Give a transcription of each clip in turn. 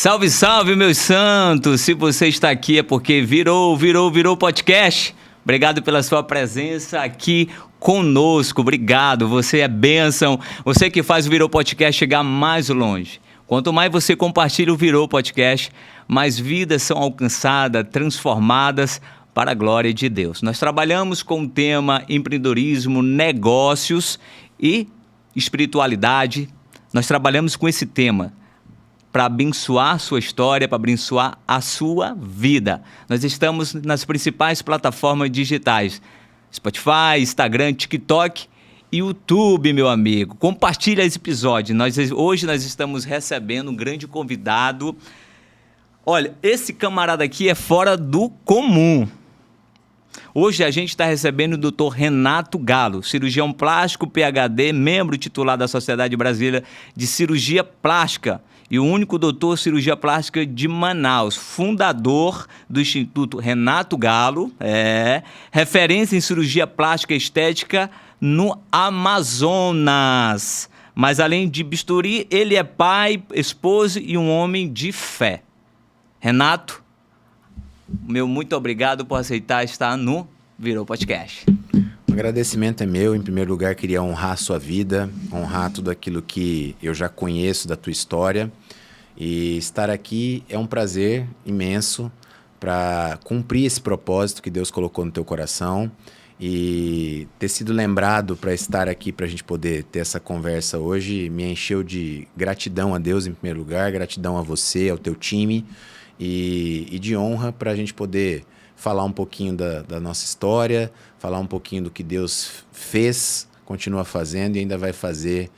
Salve, salve, meus santos! Se você está aqui é porque virou podcast. Obrigado pela sua presença aqui conosco. Obrigado, você é bênção. Você que faz o Virou Podcast chegar mais longe. Quanto mais você compartilha o Virou Podcast, mais vidas são alcançadas, transformadas para a glória de Deus. Nós trabalhamos com o tema empreendedorismo, negócios e espiritualidade. Nós trabalhamos com esse tema para abençoar a sua história, para abençoar a sua vida. Nós estamos nas principais plataformas digitais: Spotify, Instagram, TikTok e YouTube, meu amigo. Compartilha esse episódio. Hoje nós estamos recebendo um grande convidado. Olha, esse camarada aqui é fora do comum. Hoje a gente está recebendo o Dr. Renato Galo, cirurgião plástico, PhD, membro titular da Sociedade Brasileira de Cirurgia Plástica e o único doutor cirurgia plástica de Manaus, fundador do Instituto Renato Galo, referência em cirurgia plástica e estética no Amazonas. Mas além de bisturi, ele é pai, esposo e um homem de fé. Renato, meu muito obrigado por aceitar estar no Virou Podcast. O agradecimento é meu. Em primeiro lugar, queria honrar a sua vida, honrar tudo aquilo que eu já conheço da tua história. E estar aqui é um prazer imenso para cumprir esse propósito que Deus colocou no teu coração e ter sido lembrado para estar aqui, para a gente poder ter essa conversa hoje, me encheu de gratidão a Deus em primeiro lugar, gratidão a você, ao teu time e de honra para a gente poder falar um pouquinho da nossa história, falar um pouquinho do que Deus fez, continua fazendo e ainda vai fazer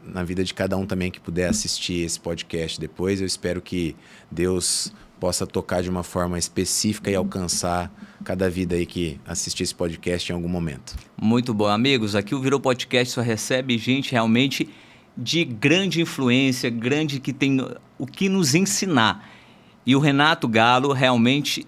na vida de cada um também que puder assistir esse podcast depois. Eu espero que Deus possa tocar de uma forma específica e alcançar cada vida aí que assistir esse podcast em algum momento. Muito bom, amigos. Aqui o Virou Podcast só recebe gente realmente de grande influência, grande que tem o que nos ensinar. E o Renato Galo, realmente,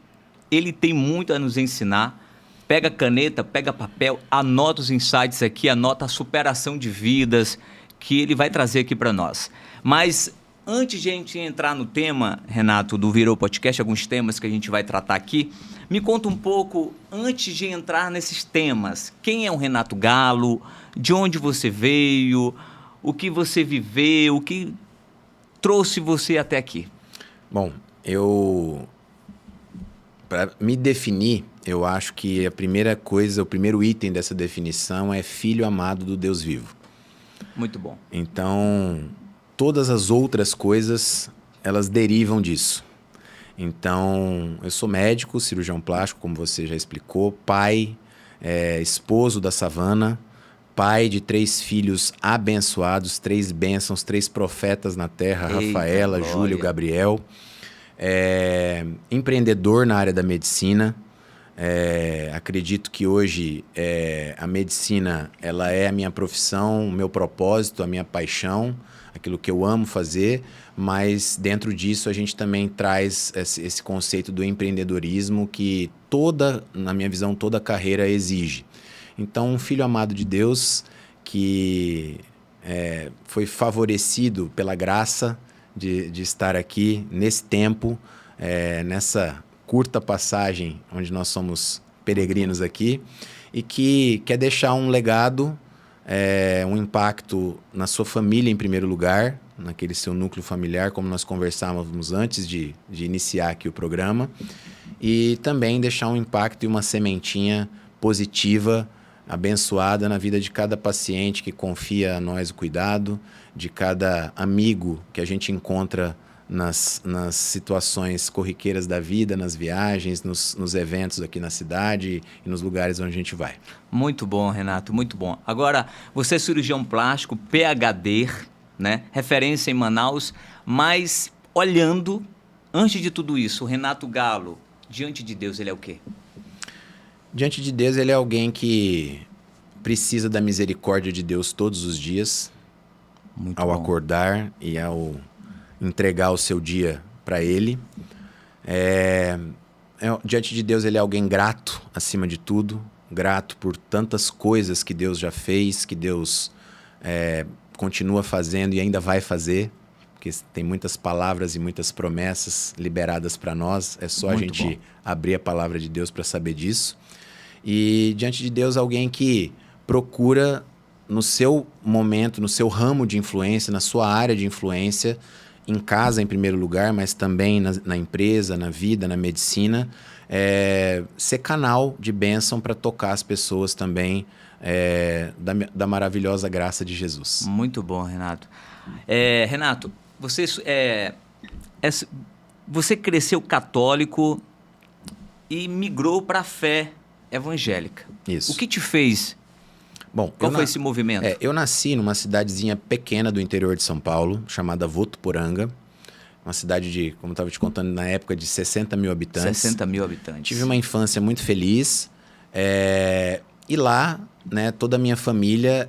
ele tem muito a nos ensinar. Pega caneta, pega papel, anota os insights aqui, anota a superação de vidas que ele vai trazer aqui para nós. Mas antes de a gente entrar no tema, Renato, do Virou Podcast, alguns temas que a gente vai tratar aqui, me conta um pouco, antes de entrar nesses temas, quem é o Renato Galo, de onde você veio, o que você viveu, o que trouxe você até aqui? Bom, para me definir, eu acho que a primeira coisa, o primeiro item dessa definição é filho amado do Deus vivo. Muito bom. Então, todas as outras coisas, elas derivam disso. Então, eu sou médico, cirurgião plástico, como você já explicou, pai, esposo da Savana, pai de 3 filhos abençoados, 3 bênçãos, 3 profetas na terra, Eita, Rafaela, glória. Júlio, Gabriel. Empreendedor na área da medicina. Acredito que hoje a medicina ela é a minha profissão, o meu propósito, a minha paixão, aquilo que eu amo fazer, mas dentro disso a gente também traz esse conceito do empreendedorismo que na minha visão, toda carreira exige. Então, um filho amado de Deus que foi favorecido pela graça de estar aqui nesse tempo, nessa curta passagem onde nós somos peregrinos aqui e que quer deixar um legado, um impacto na sua família em primeiro lugar, naquele seu núcleo familiar, como nós conversávamos antes de iniciar aqui o programa, e também deixar um impacto e uma sementinha positiva, abençoada na vida de cada paciente que confia a nós o cuidado, de cada amigo que a gente encontra nas situações corriqueiras da vida, nas viagens, nos eventos aqui na cidade e nos lugares onde a gente vai. Muito bom, Renato, muito bom. Agora, você é cirurgião plástico, PhD, né? Referência em Manaus, mas olhando, antes de tudo isso, o Renato Galo, diante de Deus, ele é o quê? Diante de Deus, ele é alguém que precisa da misericórdia de Deus todos os dias, Muito ao bom. acordar e ao entregar o seu dia para Ele. Diante de Deus, ele é alguém grato, acima de tudo, grato por tantas coisas que Deus já fez, que Deus continua fazendo e ainda vai fazer, porque tem muitas palavras e muitas promessas liberadas para nós. É só Muito a gente bom. abrir a palavra de Deus para saber disso. E diante de Deus, alguém que procura no seu momento, no seu ramo de influência, na sua área de influência, em casa em primeiro lugar, mas também na empresa, na vida, na medicina, ser canal de bênção para tocar as pessoas também da maravilhosa graça de Jesus. Muito bom, Renato. Renato, você cresceu católico e migrou para a fé evangélica. Isso. O que te fez? Bom, Qual foi esse movimento? Eu nasci numa cidadezinha pequena do interior de São Paulo, chamada Votuporanga. Uma cidade de, como eu estava te contando, na época de 60 mil habitantes. 60 mil habitantes. Tive uma infância muito feliz. E lá, né, toda a minha família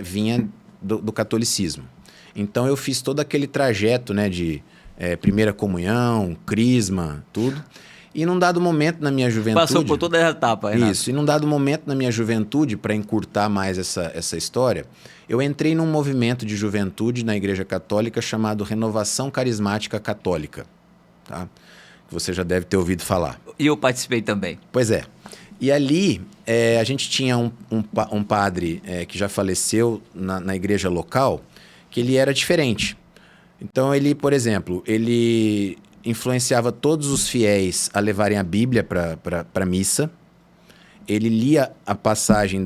vinha do catolicismo. Então eu fiz todo aquele trajeto, né, de primeira comunhão, crisma, tudo. E num dado momento na minha juventude... Passou por toda a etapa, Renato. Isso. E num dado momento na minha juventude, para encurtar mais essa história, eu entrei num movimento de juventude na Igreja Católica chamado Renovação Carismática Católica. Tá? Você já deve ter ouvido falar. E eu participei também. Pois é. E ali a gente tinha um padre que já faleceu na igreja local, que ele era diferente. Então ele, por exemplo, ele influenciava todos os fiéis a levarem a Bíblia para a missa. Ele lia a passagem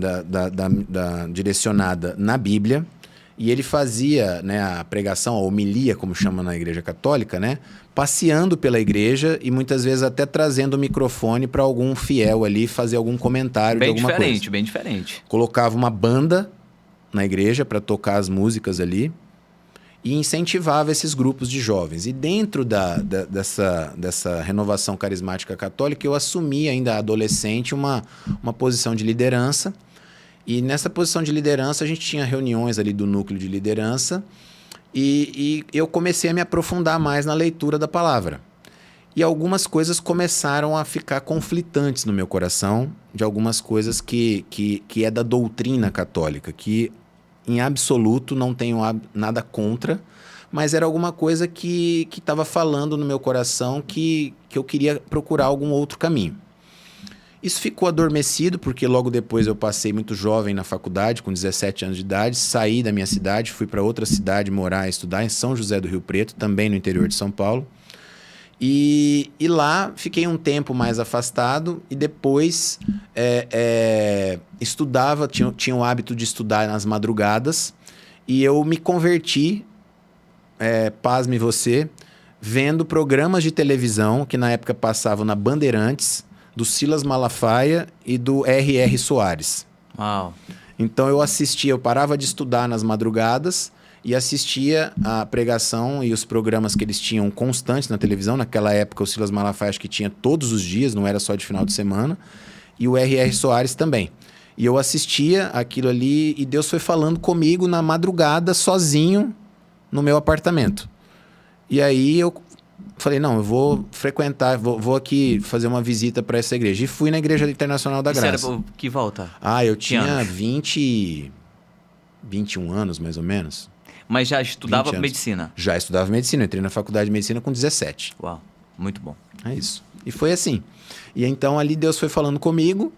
direcionada na Bíblia e ele fazia, né, a pregação, a homilia, como chama na Igreja Católica, né, passeando pela igreja e muitas vezes até trazendo o microfone para algum fiel ali fazer algum comentário de alguma coisa. Bem diferente. Colocava uma banda na igreja para tocar as músicas ali e incentivava esses grupos de jovens. E dentro dessa renovação carismática católica, eu assumi ainda adolescente uma posição de liderança. E nessa posição de liderança, a gente tinha reuniões ali do núcleo de liderança e eu comecei a me aprofundar mais na leitura da palavra. E algumas coisas começaram a ficar conflitantes no meu coração, de algumas coisas que é da doutrina católica, que em absoluto não tenho nada contra, mas era alguma coisa que estava falando no meu coração que eu queria procurar algum outro caminho. Isso ficou adormecido, porque logo depois eu passei muito jovem na faculdade, com 17 anos de idade, saí da minha cidade, fui para outra cidade morar e estudar em São José do Rio Preto, também no interior de São Paulo. E lá fiquei um tempo mais afastado e depois estudava, tinha o hábito de estudar nas madrugadas e eu me converti, pasme você, vendo programas de televisão que na época passavam na Bandeirantes, do Silas Malafaia e do R.R. Soares. Uau. Então eu parava de estudar nas madrugadas e assistia a pregação e os programas que eles tinham constantes na televisão. Naquela época o Silas Malafaia acho que tinha todos os dias, não era só de final de semana, e o R.R. Soares também. E eu assistia aquilo ali e Deus foi falando comigo na madrugada, sozinho, no meu apartamento. E aí eu falei, não, eu vou frequentar, vou aqui fazer uma visita para essa igreja. E fui na Igreja Internacional da Graça. Sério, que volta? Eu tinha 21 anos, mais ou menos. Mas já estudava medicina? Já estudava medicina. Eu entrei na faculdade de medicina com 17. Uau, muito bom. É isso. E foi assim. E então ali Deus foi falando comigo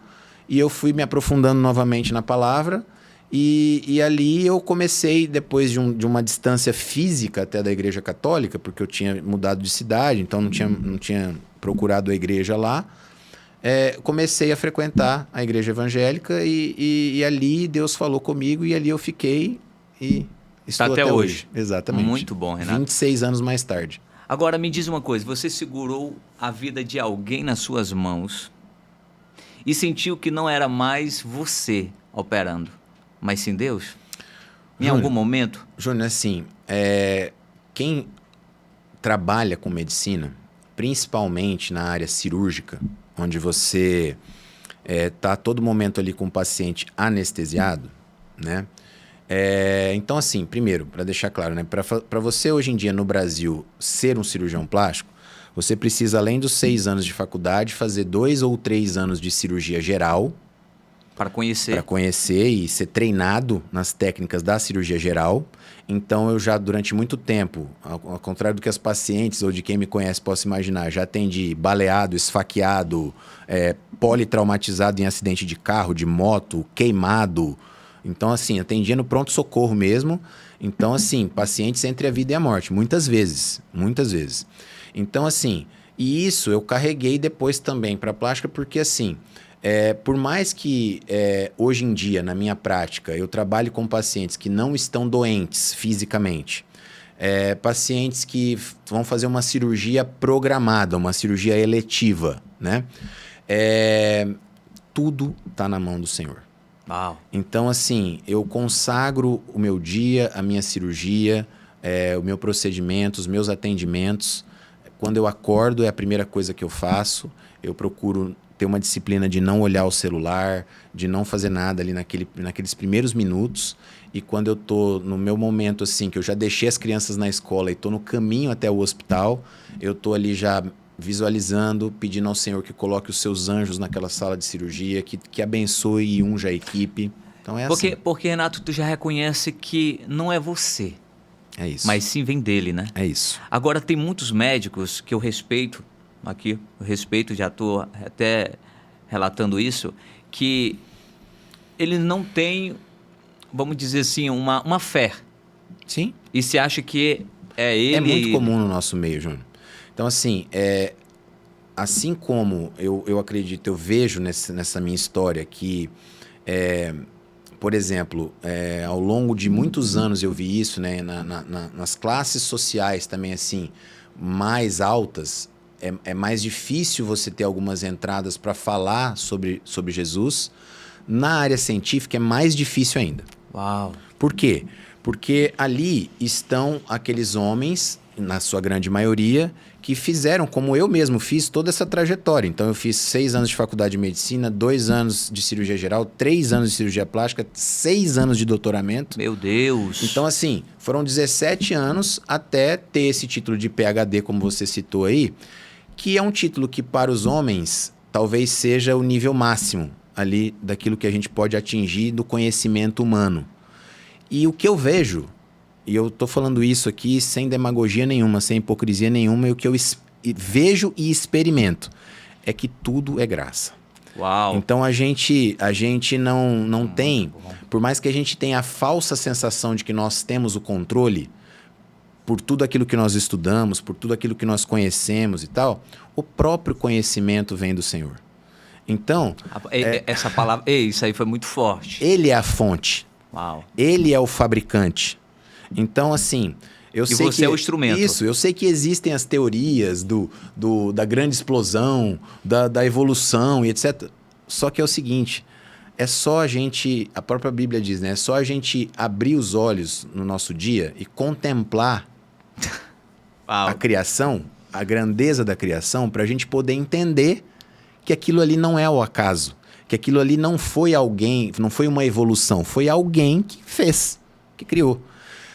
e eu fui me aprofundando novamente na palavra. E ali eu comecei, depois de uma distância física até da Igreja Católica, porque eu tinha mudado de cidade, então não tinha procurado a igreja lá, comecei a frequentar a igreja evangélica e ali Deus falou comigo e ali eu fiquei e estou até hoje. Exatamente. Muito bom, Renato. 26 anos mais tarde. Agora me diz uma coisa, você segurou a vida de alguém nas suas mãos e sentiu que não era mais você operando, mas sim Deus? Em algum momento? Júnior, assim, quem trabalha com medicina, principalmente na área cirúrgica, onde você está a todo momento ali com o paciente anestesiado, né? Então, assim, primeiro, para deixar claro, né? Para você hoje em dia no Brasil ser um cirurgião plástico, você precisa, além dos 6 anos de faculdade, fazer 2 ou 3 anos de cirurgia geral Para conhecer. Para conhecer e ser treinado nas técnicas da cirurgia geral. Então, eu já, durante muito tempo, ao contrário do que as pacientes ou de quem me conhece possa imaginar, já atendi baleado, esfaqueado, politraumatizado em acidente de carro, de moto, queimado. Então, assim, atendia no pronto-socorro mesmo. Então, assim, pacientes entre a vida e a morte, muitas vezes. Muitas vezes. Então, assim, e isso eu carreguei depois também para a plástica, porque, assim, por mais que hoje em dia, na minha prática, eu trabalhe com pacientes que não estão doentes fisicamente, pacientes que vão fazer uma cirurgia programada, uma cirurgia eletiva, né? Tudo está na mão do Senhor. Uau. Então, assim, eu consagro o meu dia, a minha cirurgia, o meu procedimento, os meus atendimentos. Quando eu acordo, é a primeira coisa que eu faço. Eu procuro ter uma disciplina de não olhar o celular, de não fazer nada ali naqueles primeiros minutos. E quando eu tô no meu momento, assim, que eu já deixei as crianças na escola e tô no caminho até o hospital, eu tô ali já visualizando, pedindo ao Senhor que coloque os seus anjos naquela sala de cirurgia, que abençoe e unja a equipe. Então é assim. Porque, Renato, tu já reconhece que não é você. É isso. Mas sim vem dele, né? É isso. Agora, tem muitos médicos que eu respeito, já estou até relatando isso, que ele não tem, vamos dizer assim, uma fé. Sim. E se acha que é ele... É muito comum no nosso meio, Júnior. Então, assim, assim como eu acredito, eu vejo nessa minha história que, por exemplo, ao longo de muitos anos eu vi isso, né, nas classes sociais também, assim, mais altas, é mais difícil você ter algumas entradas para falar sobre Jesus. Na área científica é mais difícil ainda. Uau! Por quê? Porque ali estão aqueles homens, na sua grande maioria, que fizeram, como eu mesmo fiz, toda essa trajetória. Então, eu fiz 6 anos de faculdade de medicina, 2 anos de cirurgia geral, 3 anos de cirurgia plástica, 6 anos de doutoramento. Meu Deus! Então, assim, foram 17 anos até ter esse título de PhD, como você citou aí, que é um título que, para os homens, talvez seja o nível máximo ali daquilo que a gente pode atingir do conhecimento humano. E o que eu vejo, e eu estou falando isso aqui sem demagogia nenhuma, sem hipocrisia nenhuma, e o que eu vejo e experimento é que tudo é graça. Uau! Então a gente não tem, por mais que a gente tenha a falsa sensação de que nós temos o controle por tudo aquilo que nós estudamos, por tudo aquilo que nós conhecemos e tal, o próprio conhecimento vem do Senhor. Então... Essa palavra... isso aí foi muito forte. Ele é a fonte. Uau. Ele é o fabricante. Então, assim... Eu sei você que, é o instrumento. Isso, eu sei que existem as teorias da grande explosão, da evolução e etc. Só que é o seguinte, é só a gente... A própria Bíblia diz, né? É só a gente abrir os olhos no nosso dia e contemplar a criação, a grandeza da criação, para a gente poder entender que aquilo ali não é o acaso, que aquilo ali não foi alguém, não foi uma evolução, foi alguém que fez, que criou.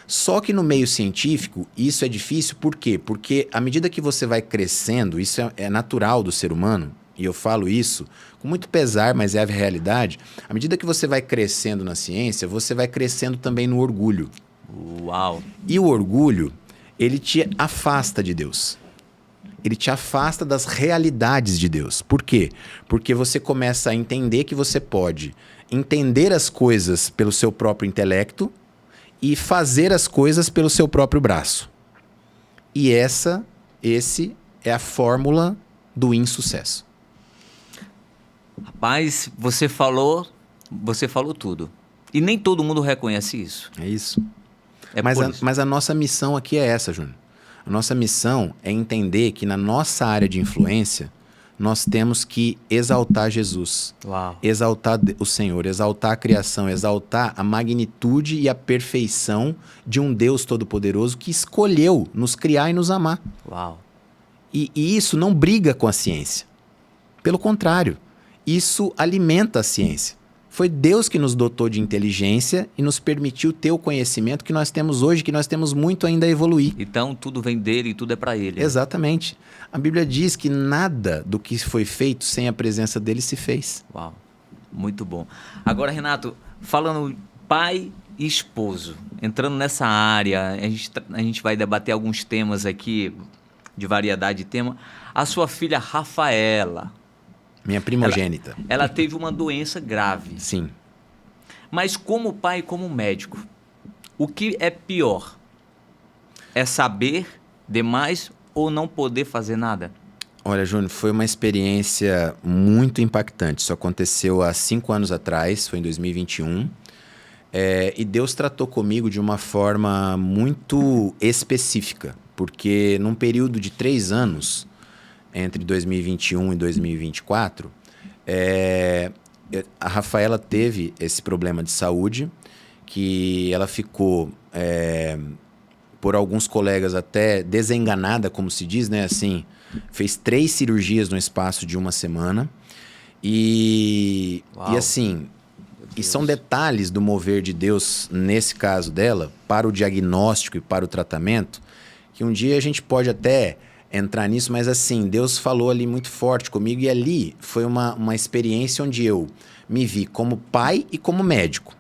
Só que no meio científico, isso é difícil, por quê? Porque à medida que você vai crescendo, isso é natural do ser humano, e eu falo isso com muito pesar, mas é a realidade, à medida que você vai crescendo na ciência, você vai crescendo também no orgulho. Uau! E o orgulho, ele te afasta de Deus. Ele te afasta das realidades de Deus. Por quê? Porque você começa a entender que você pode entender as coisas pelo seu próprio intelecto e fazer as coisas pelo seu próprio braço. E esse é a fórmula do insucesso. Rapaz, você falou tudo. E nem todo mundo reconhece isso. É isso. Mas a nossa missão aqui é essa, Júnior. A nossa missão é entender que na nossa área de influência, nós temos que exaltar Jesus. Uau. Exaltar o Senhor, exaltar a criação, exaltar a magnitude e a perfeição de um Deus Todo-Poderoso que escolheu nos criar e nos amar. Uau. E isso não briga com a ciência. Pelo contrário, isso alimenta a ciência. Foi Deus que nos dotou de inteligência e nos permitiu ter o conhecimento que nós temos hoje, que nós temos muito ainda a evoluir. Então, tudo vem dele e tudo é para ele. Exatamente. A Bíblia diz que nada do que foi feito sem a presença dele se fez. Uau. Muito bom. Agora, Renato, falando pai e esposo, entrando nessa área, a gente vai debater alguns temas aqui, de variedade de tema. A sua filha Rafaela, Minha primogênita. ela teve uma doença grave. Sim. Mas como pai e como médico, o que é pior? É saber demais ou não poder fazer nada? Olha, Júnior, foi uma experiência muito impactante. Isso aconteceu há 5 anos atrás, foi em 2021. E Deus tratou comigo de uma forma muito específica, porque num período de 3 anos, entre 2021 e 2024, a Rafaela teve esse problema de saúde, que ela ficou, por alguns colegas, até desenganada, como se diz, né? Assim, fez 3 cirurgias no espaço de uma semana. E assim, e são detalhes do mover de Deus, nesse caso dela, para o diagnóstico e para o tratamento, que um dia a gente pode até entrar nisso, mas assim, Deus falou ali muito forte comigo, e ali foi uma experiência onde eu me vi como pai e como médico.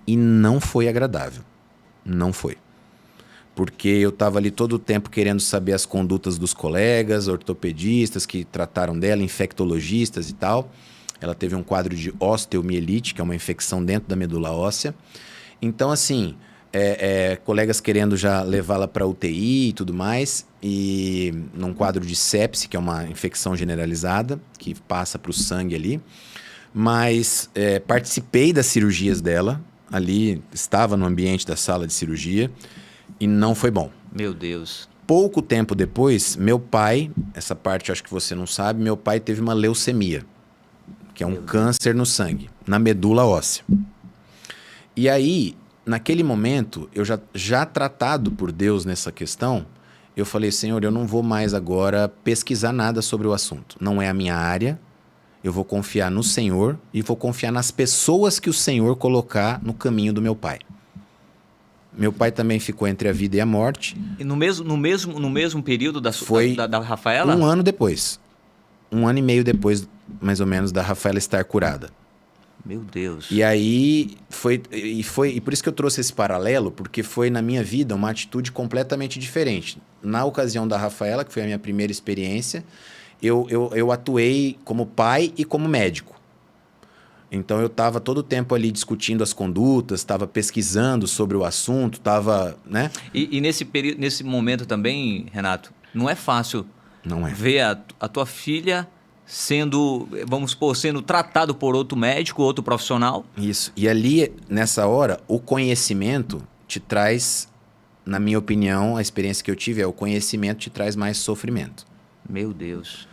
E não foi agradável. Não foi. Porque eu estava ali todo o tempo querendo saber as condutas dos colegas, ortopedistas que trataram dela, infectologistas e tal. Ela teve um quadro de osteomielite, que é uma infecção dentro da medula óssea. Então, assim, colegas querendo já levá-la para UTI e tudo mais, e num quadro de sepse, que é uma infecção generalizada, que passa para o sangue ali. Mas participei das cirurgias dela, ali, estava no ambiente da sala de cirurgia, e não foi bom. Meu Deus. Pouco tempo depois, meu pai, essa parte eu acho que você não sabe, meu pai teve uma leucemia, que é um câncer no sangue, na medula óssea. E aí, naquele momento, eu já tratado por Deus nessa questão, eu falei, Senhor, eu não vou mais agora pesquisar nada sobre o assunto. Não é a minha área, eu vou confiar no Senhor e vou confiar nas pessoas que o Senhor colocar no caminho do meu pai. Meu pai também ficou entre a vida e a morte. E no mesmo período Foi da Rafaela? 1 ano depois. 1 ano e meio depois, mais ou menos, da Rafaela estar curada. Meu Deus. E aí e por isso que eu trouxe esse paralelo, porque foi na minha vida uma atitude completamente diferente. Na ocasião da Rafaela, que foi a minha primeira experiência, eu atuei como pai e como médico. Então eu estava todo o tempo ali discutindo as condutas, estava pesquisando sobre o assunto, estava, né? E nesse momento também, Renato, não é fácil Não é. ver a tua filha sendo, vamos supor, sendo tratado por outro médico, outro profissional. Isso. E ali, nessa hora, o conhecimento te traz, na minha opinião, a experiência que eu tive o conhecimento te traz mais sofrimento. Meu Deus.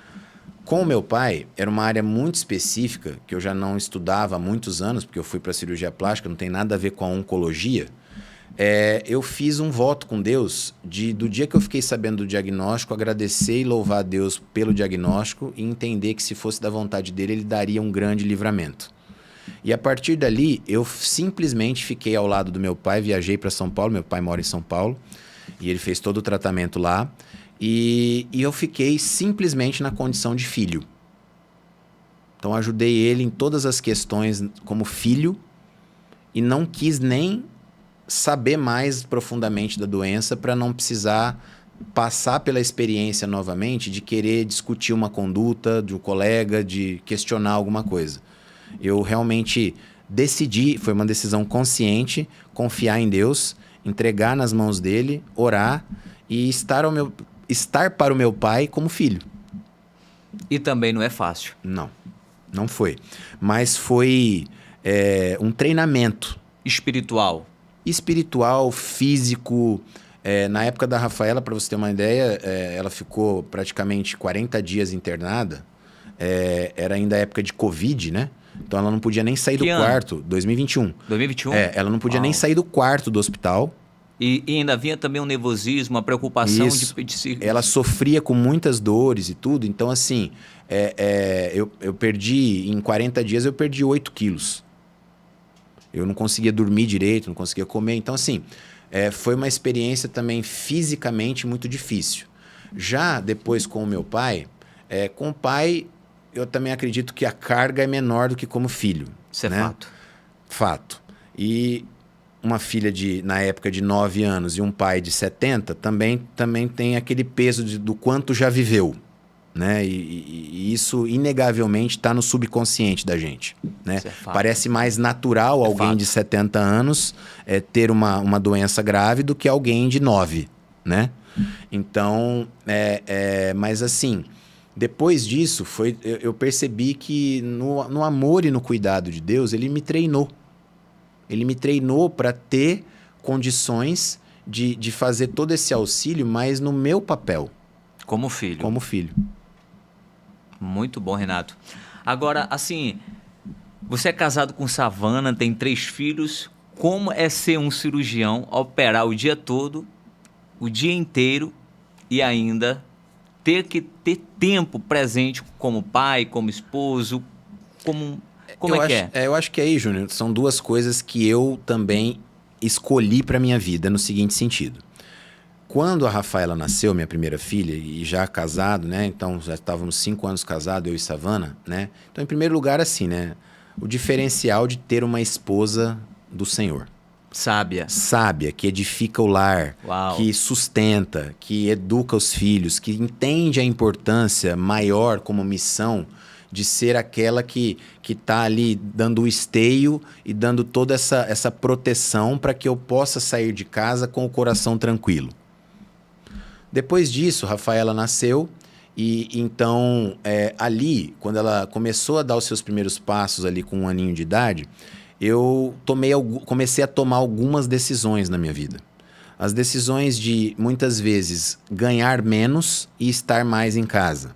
Com o meu pai, era uma área muito específica, que eu já não estudava há muitos anos, porque eu fui para cirurgia plástica, não tem nada a ver com a oncologia. Eu fiz um voto com Deus do dia que eu fiquei sabendo do diagnóstico, agradecer e louvar a Deus pelo diagnóstico e entender que, se fosse da vontade dele, ele daria um grande livramento. E a partir dali, eu simplesmente fiquei ao lado do meu pai, viajei para São Paulo, meu pai mora em São Paulo, e ele fez todo o tratamento lá. E eu fiquei simplesmente na condição de filho. Então ajudei ele em todas as questões como filho e não quis nem saber mais profundamente da doença para não precisar passar pela experiência novamente de querer discutir uma conduta de um colega, de questionar alguma coisa. Eu realmente decidi, foi uma decisão consciente, confiar em Deus, entregar nas mãos dele, orar e estar para o meu pai como filho. E também não é fácil. Não foi. Mas foi um treinamento. Espiritual, físico. Na época da Rafaela, para você ter uma ideia, ela ficou praticamente 40 dias internada. Era ainda a época de Covid, né? Então ela não podia nem sair do quarto. 2021. 2021? Ela não podia nem sair do quarto do hospital. E ainda havia também um nervosismo, uma preocupação de se... Ela sofria com muitas dores e tudo. Então, assim, eu perdi, em 40 dias, eu perdi 8 quilos. Eu não conseguia dormir direito, não conseguia comer. Então, assim, foi uma experiência também fisicamente muito difícil. Já depois com o meu pai, com o pai, eu também acredito que a carga é menor do que como filho. Isso é né? fato. Fato. E uma filha na época de 9 anos e um pai de 70 também tem aquele peso do quanto já viveu. Né? E isso, inegavelmente, está no subconsciente da gente. Né? Isso é fato. Parece mais natural alguém de 70 anos ter uma doença grave do que alguém de 9. Né? Então, mas assim, depois disso, eu percebi que no amor e no cuidado de Deus, Ele me treinou. Ele me treinou para ter condições de fazer todo esse auxílio, mas no meu papel. Como filho. Como filho. Muito bom, Renato. Agora, assim, você é casado com Savana, tem 3 filhos. Como é ser um cirurgião, operar o dia todo, o dia inteiro e ainda ter que ter tempo presente como pai, como esposo, como é que é? Eu acho que aí, Júnior, são 2 coisas que eu também escolhi para minha vida no seguinte sentido. Quando a Rafaela nasceu, minha primeira filha, e já casado, né? Então já estávamos 5 anos casados, eu e Savana, né? Então, em primeiro lugar, assim, né? O diferencial de ter uma esposa do Senhor. Sábia, que edifica o lar, Uau. Que sustenta, que educa os filhos, que entende a importância maior como missão de ser aquela que está ali dando o esteio e dando toda essa proteção para que eu possa sair de casa com o coração tranquilo. Depois disso, Rafaela nasceu e então ali, quando ela começou a dar os seus primeiros passos ali com 1 aninho de idade, eu comecei a tomar algumas decisões na minha vida. As decisões de, muitas vezes, ganhar menos e estar mais em casa.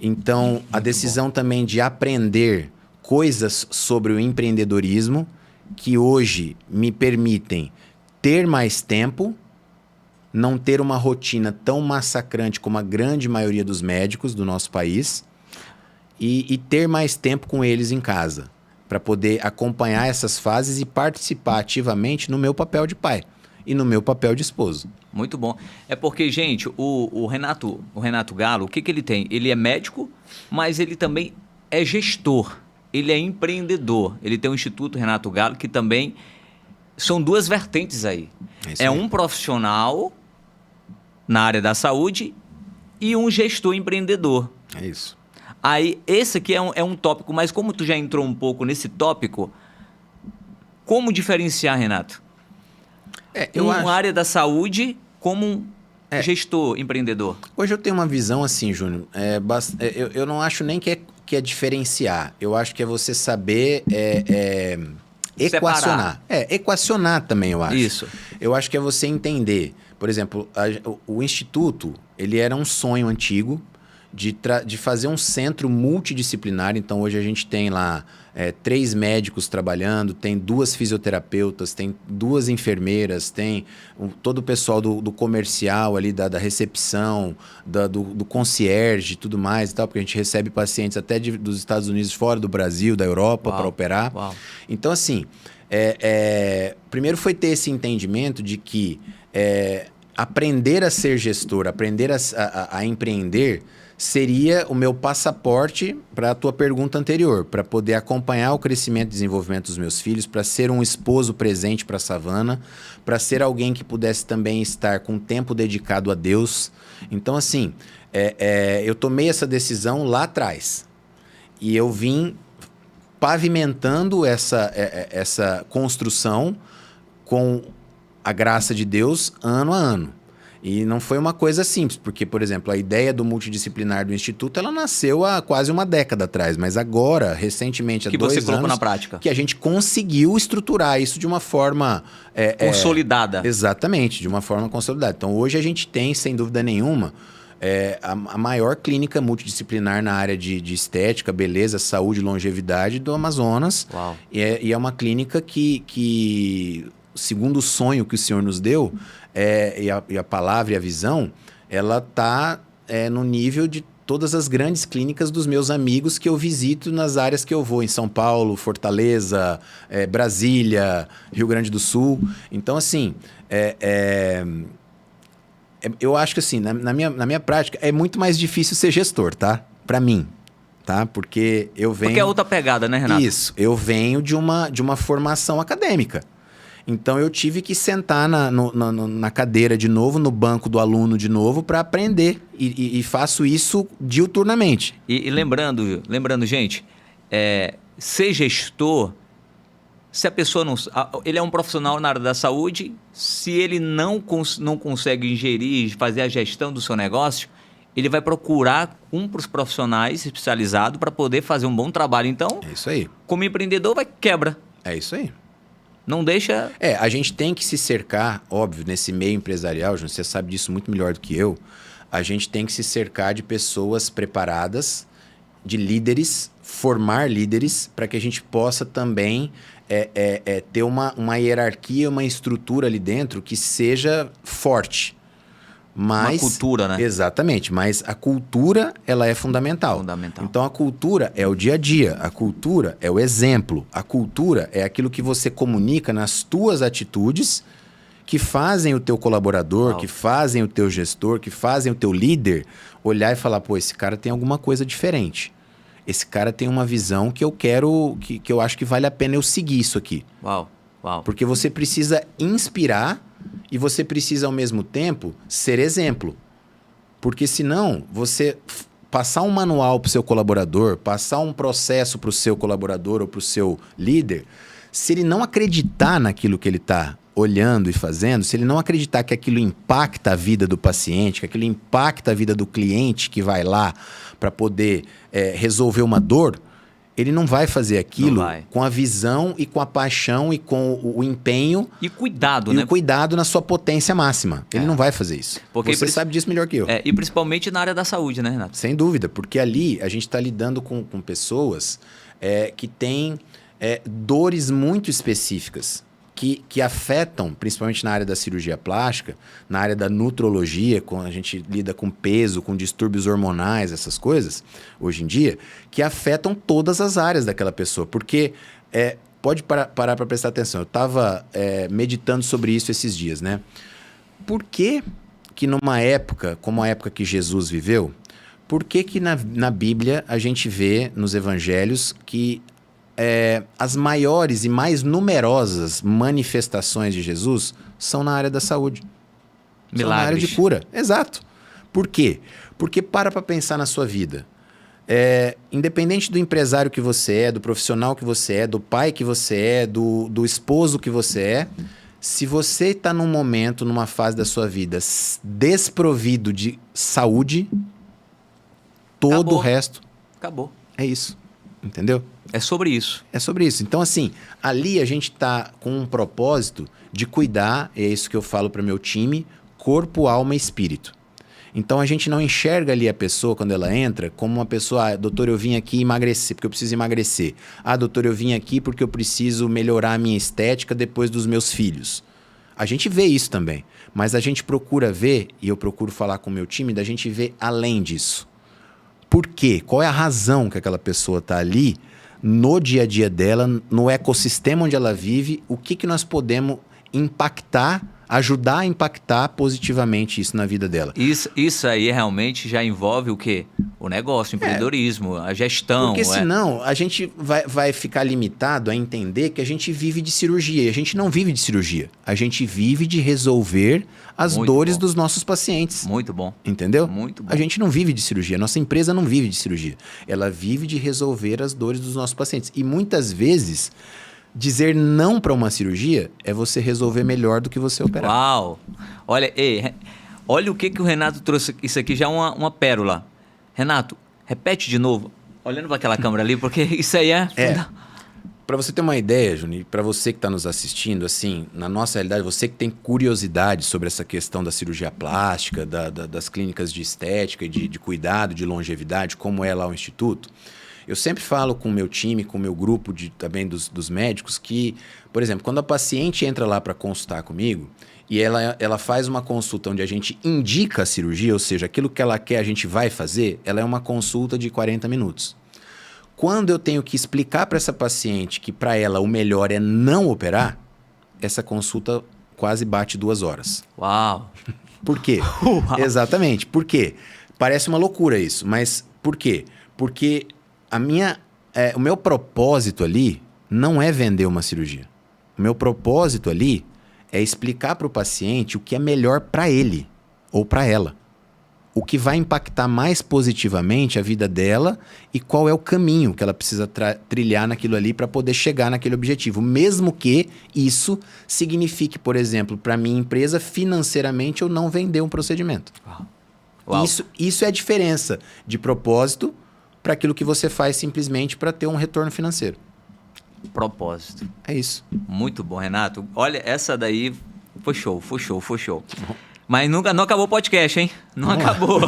Então, a decisão também de aprender coisas sobre o empreendedorismo que hoje me permitem ter mais tempo, não ter uma rotina tão massacrante como a grande maioria dos médicos do nosso país e ter mais tempo com eles em casa, para poder acompanhar essas fases e participar ativamente no meu papel de pai e no meu papel de esposo. Muito bom. É porque, gente, o Renato Galo, o que ele tem? Ele é médico, mas ele também é gestor. Ele é empreendedor. Ele tem o Instituto Renato Galo, que também são 2 vertentes aí. É um profissional na área da saúde e um gestor empreendedor. É isso. Aí, esse aqui é um tópico, mas como tu já entrou um pouco nesse tópico, como diferenciar, Renato? Uma área da saúde como um gestor, empreendedor. Hoje eu tenho uma visão assim, Júnior. Eu não acho nem que é diferenciar. Eu acho que é você saber equacionar. Equacionar também, eu acho. Isso. Eu acho que é você entender. Por exemplo, o Instituto, ele era um sonho antigo de fazer um centro multidisciplinar. Então, hoje a gente tem lá 3 médicos trabalhando, tem 2 fisioterapeutas, tem 2 enfermeiras, tem todo o pessoal do comercial ali, da recepção, do concierge e tudo mais e tal, porque a gente recebe pacientes até dos Estados Unidos, fora do Brasil, da Europa, para operar. Uau. Então, assim, primeiro foi ter esse entendimento de que aprender a ser gestor, aprender a empreender, seria o meu passaporte para a tua pergunta anterior, para poder acompanhar o crescimento e desenvolvimento dos meus filhos, para ser um esposo presente para a Savana, para ser alguém que pudesse também estar com tempo dedicado a Deus. Então, assim, eu tomei essa decisão lá atrás e eu vim pavimentando essa construção com a graça de Deus ano a ano. E não foi uma coisa simples, porque, por exemplo, a ideia do multidisciplinar do Instituto, ela nasceu há quase uma década atrás, mas agora, recentemente, há 2 anos... Que você colocou na prática. Que a gente conseguiu estruturar isso de uma forma... consolidada. Exatamente, de uma forma consolidada. Então, hoje a gente tem, sem dúvida nenhuma, a maior clínica multidisciplinar na área de estética, beleza, saúde e longevidade do Amazonas. Uau. E é uma clínica que, segundo o sonho que o Senhor nos deu... E a palavra e a visão, ela está no nível de todas as grandes clínicas dos meus amigos que eu visito nas áreas que eu vou, em São Paulo, Fortaleza, Brasília, Rio Grande do Sul. Então, assim, eu acho que assim, na minha prática, é muito mais difícil ser gestor, tá? Para mim. tá? Porque eu venho... Porque é outra pegada, né, Renato? Isso, eu venho de uma formação acadêmica. Então eu tive que sentar na cadeira de novo, no banco do aluno de novo, para aprender. E faço isso diuturnamente. E lembrando, gente, ser gestor, se a pessoa não... Ele é um profissional na área da saúde, se ele não consegue ingerir, fazer a gestão do seu negócio, ele vai procurar os profissionais especializados para poder fazer um bom trabalho. Então, é isso aí. Como empreendedor, quebra. É isso aí. Não deixa... A gente tem que se cercar, óbvio, nesse meio empresarial, Júnior, você sabe disso muito melhor do que eu, a gente tem que se cercar de pessoas preparadas, de líderes, formar líderes, para que a gente possa também ter uma hierarquia, uma estrutura ali dentro que seja forte. Mas, uma cultura, né? Exatamente, mas a cultura, ela é fundamental. Então, a cultura é o dia a dia, a cultura é o exemplo, a cultura é aquilo que você comunica nas tuas atitudes que fazem o teu colaborador, que fazem o teu gestor, que fazem o teu líder olhar e falar, pô, esse cara tem alguma coisa diferente. Esse cara tem uma visão que eu quero, que eu acho que vale a pena eu seguir isso aqui. Uau. Porque você precisa inspirar e você precisa, ao mesmo tempo, ser exemplo. Porque senão, você passar um manual para o seu colaborador, passar um processo para o seu colaborador ou para o seu líder, se ele não acreditar naquilo que ele está olhando e fazendo, se ele não acreditar que aquilo impacta a vida do paciente, que aquilo impacta a vida do cliente que vai lá para poder resolver uma dor, ele não vai fazer aquilo com a visão e com a paixão e com o empenho. E cuidado, e né? o cuidado na sua potência máxima. Ele não vai fazer isso. Porque você sabe disso melhor que eu. E principalmente na área da saúde, né, Renato? Sem dúvida, porque ali a gente está lidando com pessoas que têm dores muito específicas. Que afetam, principalmente na área da cirurgia plástica, na área da nutrologia, quando a gente lida com peso, com distúrbios hormonais, essas coisas, hoje em dia, que afetam todas as áreas daquela pessoa. Porque, pode parar para prestar atenção, eu estava meditando sobre isso esses dias, né? Por que numa época, como a época que Jesus viveu, por que na Bíblia a gente vê, nos evangelhos, que as maiores e mais numerosas manifestações de Jesus são na área da saúde. Milagres. São na área de cura. Exato. Por quê? Porque para pensar na sua vida. Independente do empresário que você é, do profissional que você é, do pai que você é, do esposo que você é, se você está num momento, numa fase da sua vida desprovido de saúde, todo o resto... Acabou. É isso. Entendeu? É sobre isso. É sobre isso. Então, assim, ali a gente está com um propósito de cuidar, é isso que eu falo para o meu time, corpo, alma e espírito. Então, a gente não enxerga ali a pessoa, quando ela entra, como uma pessoa, doutor, eu vim aqui emagrecer, porque eu preciso emagrecer. Doutor, eu vim aqui porque eu preciso melhorar a minha estética depois dos meus filhos. A gente vê isso também, mas a gente procura ver, e eu procuro falar com o meu time, da gente ver além disso. Por quê? Qual é a razão que aquela pessoa está ali, no dia a dia dela, no ecossistema onde ela vive, o que nós podemos impactar, ajudar a impactar positivamente isso na vida dela. Isso aí realmente já envolve o quê? O negócio, o empreendedorismo, a gestão. Porque senão a gente vai ficar limitado a entender que a gente vive de cirurgia. E a gente não vive de cirurgia. A gente vive de resolver as dores dos nossos pacientes. Muito bom. Entendeu? Muito bom. A gente não vive de cirurgia. Nossa empresa não vive de cirurgia. Ela vive de resolver as dores dos nossos pacientes. E muitas vezes... dizer não para uma cirurgia é você resolver melhor do que você operar. Uau! Olha o que o Renato trouxe. Isso aqui já é uma pérola. Renato, repete de novo, olhando para aquela câmera ali, porque isso aí Para você ter uma ideia, Júnior, para você que está nos assistindo, assim, na nossa realidade, você que tem curiosidade sobre essa questão da cirurgia plástica, das clínicas de estética, de cuidado, de longevidade, como é lá o Instituto, eu sempre falo com o meu time, com o meu grupo também dos médicos, que, por exemplo, quando a paciente entra lá para consultar comigo e ela faz uma consulta onde a gente indica a cirurgia, ou seja, aquilo que ela quer a gente vai fazer, ela é uma consulta de 40 minutos. Quando eu tenho que explicar para essa paciente que para ela o melhor é não operar, essa consulta quase bate 2 horas. Uau! Por quê? Uau. Exatamente. Por quê? Parece uma loucura isso, mas por quê? Porque o meu propósito ali não é vender uma cirurgia. O meu propósito ali é explicar para o paciente o que é melhor para ele ou para ela. O que vai impactar mais positivamente a vida dela e qual é o caminho que ela precisa trilhar naquilo ali para poder chegar naquele objetivo. Mesmo que isso signifique, por exemplo, para a minha empresa, financeiramente, eu não vender um procedimento. Uau. Isso é a diferença de propósito para aquilo que você faz simplesmente para ter um retorno financeiro. Propósito. É isso. Muito bom, Renato. Olha, essa daí foi show. Mas não acabou o podcast, hein? Não acabou.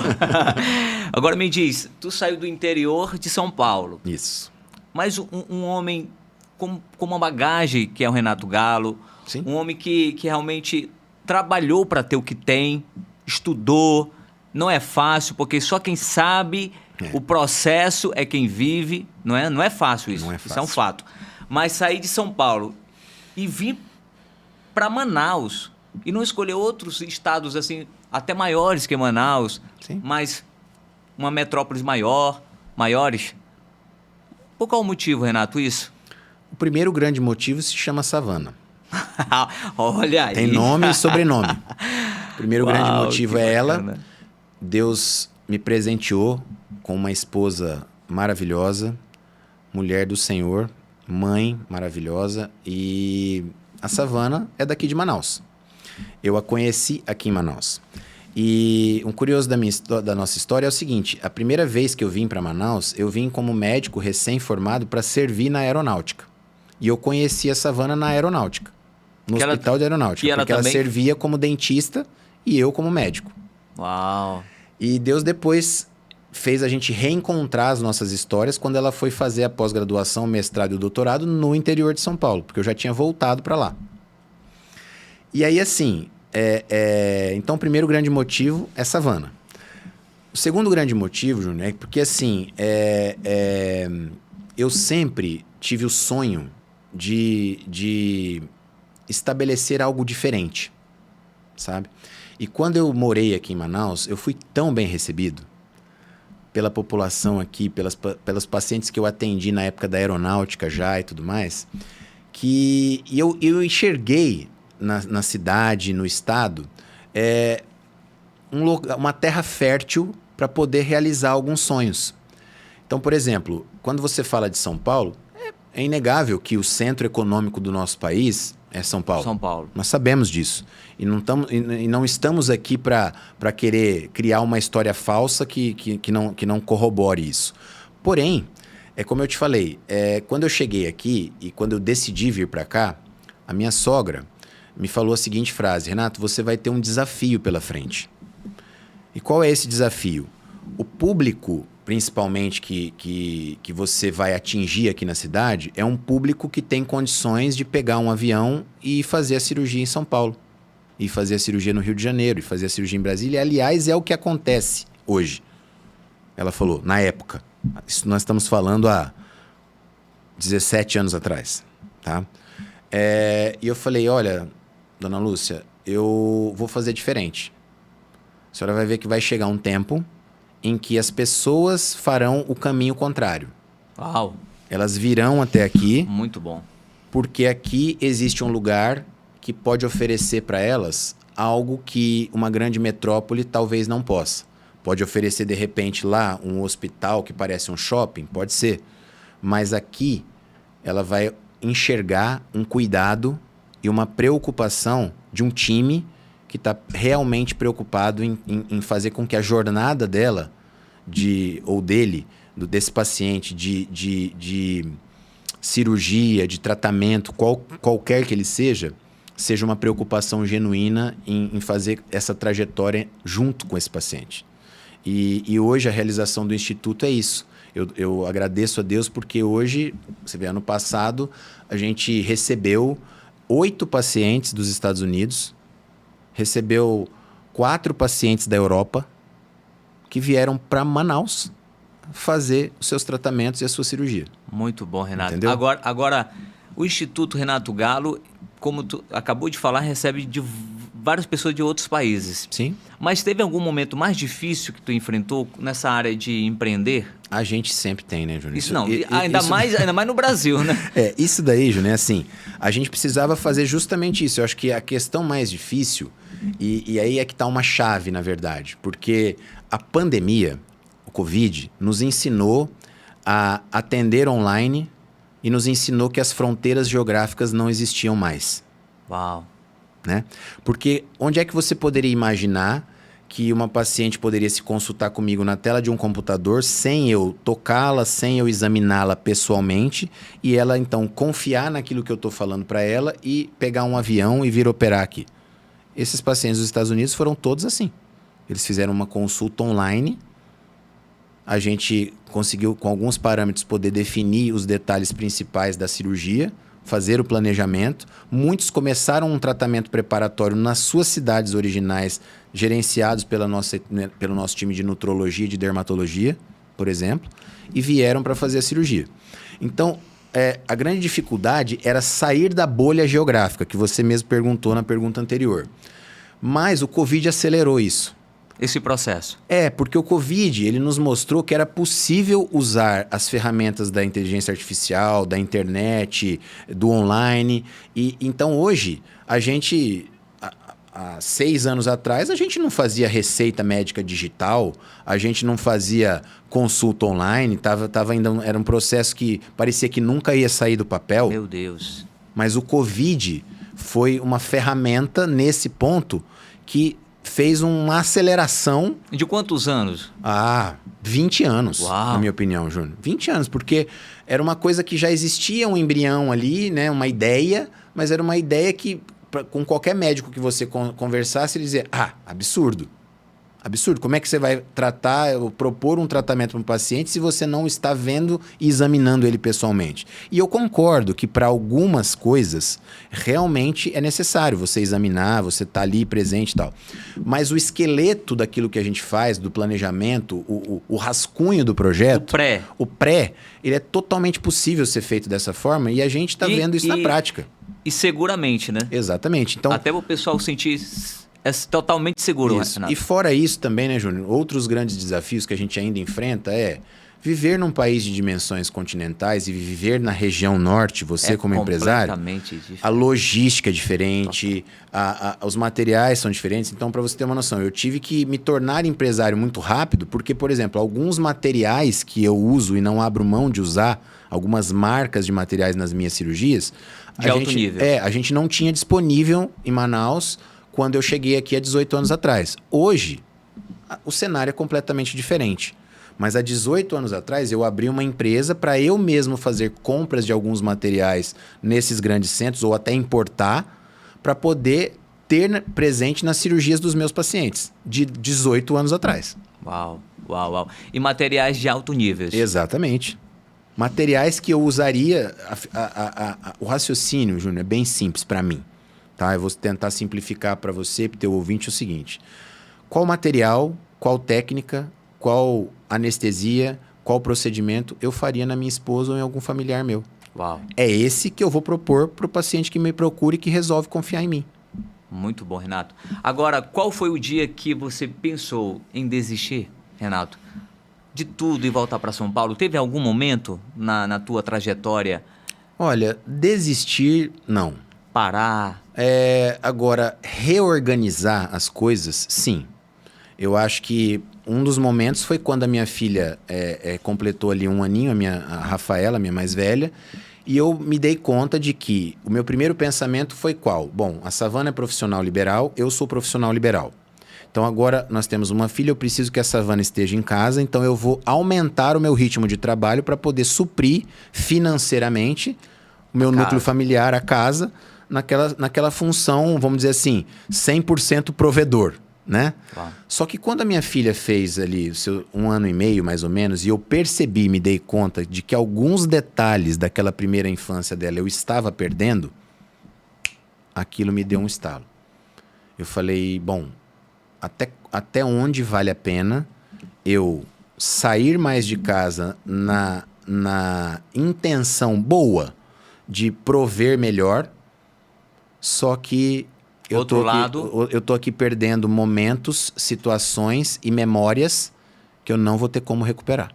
Agora me diz, tu saiu do interior de São Paulo. Isso. Mas um homem com uma bagagem que é o Renato Galo, Sim. Um homem que realmente trabalhou para ter o que tem, estudou, não é fácil, porque só quem sabe o processo é quem vive, não é? Não é fácil isso, Não é fácil. Isso é um fato. Mas sair de São Paulo e vir para Manaus e não escolher outros estados assim, até maiores que Manaus, Sim. mas uma metrópole maiores. Por qual motivo, Renato, isso? O primeiro grande motivo se chama Savana. Olha aí. Tem nome e sobrenome. O primeiro grande motivo é bacana. ela. Deus me presenteou com uma esposa maravilhosa, mulher do Senhor, mãe maravilhosa, e a Savana é daqui de Manaus. Eu a conheci aqui em Manaus. E um curioso da nossa história é o seguinte: a primeira vez que eu vim para Manaus, eu vim como médico recém-formado para servir na aeronáutica. E eu conheci a Savana na aeronáutica, no hospital de aeronáutica, porque ela servia como dentista e eu como médico. Uau! E Deus depois fez a gente reencontrar as nossas histórias quando ela foi fazer a pós-graduação, o mestrado e o doutorado no interior de São Paulo, porque eu já tinha voltado para lá. E aí, assim, então o primeiro grande motivo é Savana. O segundo grande motivo, Júnior, é porque, assim, eu sempre tive o sonho de estabelecer algo diferente, sabe? E quando eu morei aqui em Manaus, eu fui tão bem recebido pela população aqui, pelos pacientes que eu atendi na época da aeronáutica já e tudo mais, que eu enxerguei na cidade, no estado, uma terra fértil para poder realizar alguns sonhos. Então, por exemplo, quando você fala de São Paulo, é inegável que o centro econômico do nosso país é São Paulo. São Paulo. Nós sabemos disso. E não estamos aqui para querer criar uma história falsa que não corrobore isso. Porém, é como eu te falei, quando eu cheguei aqui e quando eu decidi vir para cá, a minha sogra me falou a seguinte frase: Renato, você vai ter um desafio pela frente. E qual é esse desafio? O público, principalmente, que você vai atingir aqui na cidade, é um público que tem condições de pegar um avião e fazer a cirurgia em São Paulo, e fazer a cirurgia no Rio de Janeiro, e fazer a cirurgia em Brasília. Aliás, é o que acontece hoje. Ela falou, na época. Isso nós estamos falando há 17 anos atrás, tá? E eu falei, olha, dona Lúcia, eu vou fazer diferente. A senhora vai ver que vai chegar um tempo em que as pessoas farão o caminho contrário. Uau! Elas virão até aqui. Muito bom. Porque aqui existe um lugar que pode oferecer para elas algo que uma grande metrópole talvez não possa. Pode oferecer, de repente, lá um hospital que parece um shopping? Pode ser. Mas aqui ela vai enxergar um cuidado e uma preocupação de um time que está realmente preocupado em fazer com que a jornada dela, ou dele, desse paciente, de cirurgia, de tratamento, qualquer que ele seja uma preocupação genuína em fazer essa trajetória junto com esse paciente. E hoje a realização do Instituto é isso. Eu agradeço a Deus porque hoje, você vê, ano passado, a gente recebeu 8 pacientes dos Estados Unidos, recebeu 4 pacientes da Europa que vieram para Manaus fazer os seus tratamentos e a sua cirurgia. Muito bom, Renato. Entendeu? Agora, o Instituto Renato Galo, como tu acabou de falar, recebe de várias pessoas de outros países. Sim. Mas teve algum momento mais difícil que tu enfrentou nessa área de empreender? A gente sempre tem, né, Júnior? Isso não, ainda mais no Brasil, né? Isso daí, Júnior, é assim, a gente precisava fazer justamente isso. Eu acho que a questão mais difícil, e aí é que tá uma chave, na verdade, porque a pandemia, o Covid, nos ensinou a atender online e nos ensinou que as fronteiras geográficas não existiam mais. Uau. Né? Porque onde é que você poderia imaginar que uma paciente poderia se consultar comigo na tela de um computador sem eu tocá-la, sem eu examiná-la pessoalmente e ela então confiar naquilo que eu estou falando para ela e pegar um avião e vir operar aqui? Esses pacientes dos Estados Unidos foram todos assim. Eles fizeram uma consulta online, a gente conseguiu com alguns parâmetros poder definir os detalhes principais da cirurgia, fazer o planejamento. Muitos começaram um tratamento preparatório nas suas cidades originais, gerenciados pelo nosso time de nutrologia e de dermatologia, por exemplo, e vieram para fazer a cirurgia. Então, a grande dificuldade era sair da bolha geográfica, que você mesmo perguntou na pergunta anterior. Mas o Covid acelerou isso. Esse processo. Porque o Covid, ele nos mostrou que era possível usar as ferramentas da inteligência artificial, da internet, do online. E então hoje, a gente, há 6 anos atrás, a gente não fazia receita médica digital, a gente não fazia consulta online, era um processo que parecia que nunca ia sair do papel. Meu Deus. Mas o Covid foi uma ferramenta nesse ponto que fez uma aceleração. De quantos anos? 20 anos, Uau. Na minha opinião, Júnior. 20 anos, porque era uma coisa que já existia um embrião ali, né? Uma ideia, mas era uma ideia que, com qualquer médico que você conversasse, ele dizia, absurdo. Absurdo. Como é que você vai tratar, ou propor um tratamento para um paciente se você não está vendo e examinando ele pessoalmente? E eu concordo que para algumas coisas realmente é necessário você examinar, você estar ali presente e tal. Mas o esqueleto daquilo que a gente faz, do planejamento, o rascunho do projeto, o pré, ele é totalmente possível ser feito dessa forma e a gente está vendo isso na prática. E seguramente, né? Exatamente. Então, até o pessoal sentir... É totalmente seguro, isso. Renato. E fora isso também, né, Júnior? Outros grandes desafios que a gente ainda enfrenta é viver num país de dimensões continentais e viver na região norte, você como empresário, a logística é diferente, os materiais são diferentes. Então, para você ter uma noção, eu tive que me tornar empresário muito rápido, porque, por exemplo, alguns materiais que eu uso e não abro mão de usar, algumas marcas de materiais nas minhas cirurgias, de alto nível. A gente não tinha disponível em Manaus quando eu cheguei aqui há 18 anos atrás. Hoje, o cenário é completamente diferente. Mas há 18 anos atrás, eu abri uma empresa para eu mesmo fazer compras de alguns materiais nesses grandes centros, ou até importar, para poder ter presente nas cirurgias dos meus pacientes, de 18 anos atrás. Uau. E materiais de alto nível. Exatamente. Materiais que eu usaria... O raciocínio, Júnior, é bem simples para mim. Tá? Eu vou tentar simplificar para você e para o teu ouvinte o seguinte. Qual material, qual técnica, qual anestesia, qual procedimento eu faria na minha esposa ou em algum familiar meu? Uau. É esse que eu vou propor para o paciente que me procure e que resolve confiar em mim. Muito bom, Renato. Agora, qual foi o dia que você pensou em desistir, Renato, de tudo e voltar para São Paulo? Teve algum momento na tua trajetória? Olha, desistir, não. Parar? Agora, reorganizar as coisas, sim. Eu acho que um dos momentos foi quando a minha filha completou ali 1 aninho, a Rafaela, minha mais velha, e eu me dei conta de que o meu primeiro pensamento foi qual? Bom, a Savana é profissional liberal, eu sou profissional liberal. Então agora nós temos uma filha, eu preciso que a Savana esteja em casa, então eu vou aumentar o meu ritmo de trabalho para poder suprir financeiramente o meu núcleo familiar, a casa, naquela função, vamos dizer assim, 100% provedor, né? Claro. Só que quando a minha filha fez ali 1 ano e meio, mais ou menos, e eu percebi, me dei conta de que alguns detalhes daquela primeira infância dela eu estava perdendo, aquilo me deu um estalo. Eu falei, bom, até onde vale a pena eu sair mais de casa na intenção boa de prover melhor, só que eu tô aqui perdendo momentos, situações e memórias que eu não vou ter como recuperar.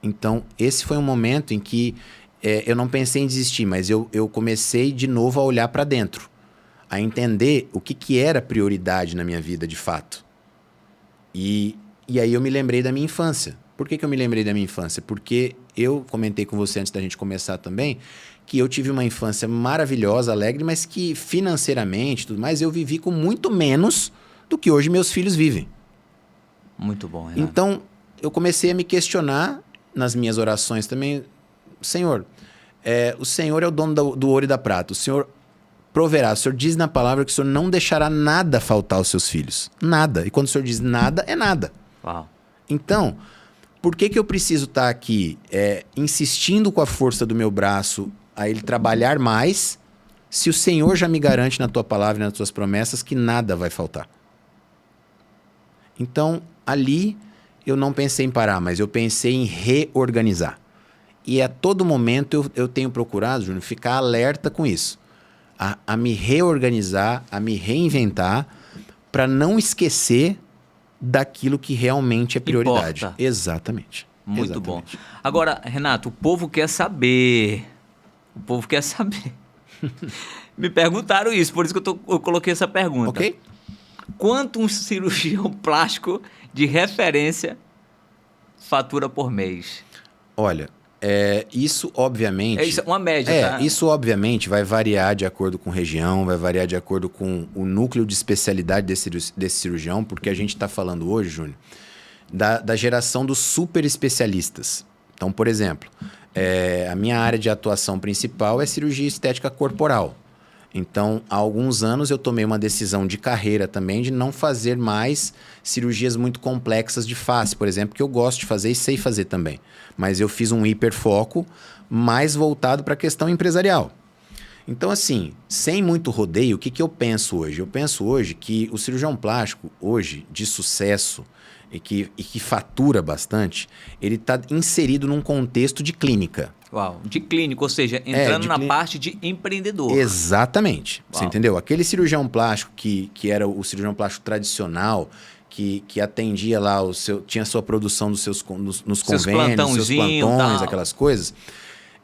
Então, esse foi um momento em que eu não pensei em desistir, mas eu comecei de novo a olhar para dentro, a entender o que era prioridade na minha vida de fato. E aí eu me lembrei da minha infância. Por que eu me lembrei da minha infância? Porque eu comentei com você antes da gente começar também, que eu tive uma infância maravilhosa, alegre, mas que financeiramente, tudo mais, eu vivi com muito menos do que hoje meus filhos vivem. Muito bom, Renato. Então, eu comecei a me questionar nas minhas orações também. Senhor, o Senhor é o dono do ouro e da prata. O Senhor proverá. O Senhor diz na palavra que o Senhor não deixará nada faltar aos seus filhos. Nada. E quando o Senhor diz nada, é nada. Uau. Então, por que eu preciso estar aqui insistindo com a força do meu braço a ele trabalhar mais, se o Senhor já me garante na tua palavra e nas tuas promessas que nada vai faltar? Então, ali eu não pensei em parar, mas eu pensei em reorganizar. E a todo momento eu tenho procurado, Júnior, ficar alerta com isso. A me reorganizar, a me reinventar, para não esquecer daquilo que realmente é prioridade. Importa. Exatamente. Muito Exatamente. bom. Agora, Renato, o povo quer saber. O povo quer saber. Me perguntaram isso, por isso que eu coloquei essa pergunta. Ok? Quanto um cirurgião plástico de referência fatura por mês? Olha, isso obviamente... Isso é uma média, tá? Isso obviamente vai variar de acordo com região, vai variar de acordo com o núcleo de especialidade desse cirurgião, porque a gente está falando hoje, Júnior, da geração dos super especialistas. Então, por exemplo, a minha área de atuação principal é cirurgia estética corporal. Então, há alguns anos eu tomei uma decisão de carreira também de não fazer mais cirurgias muito complexas de face, por exemplo, que eu gosto de fazer e sei fazer também. Mas eu fiz um hiperfoco mais voltado para a questão empresarial. Então, assim, sem muito rodeio, o que eu penso hoje? Eu penso hoje que o cirurgião plástico, hoje, de sucesso e que fatura bastante, ele está inserido num contexto de clínica. Uau, de clínico, ou seja, entrando na parte de empreendedor. Exatamente. Uau. Você entendeu? Aquele cirurgião plástico que era o cirurgião plástico tradicional, que atendia lá, tinha sua produção nos convênios, seus plantões, aquelas coisas.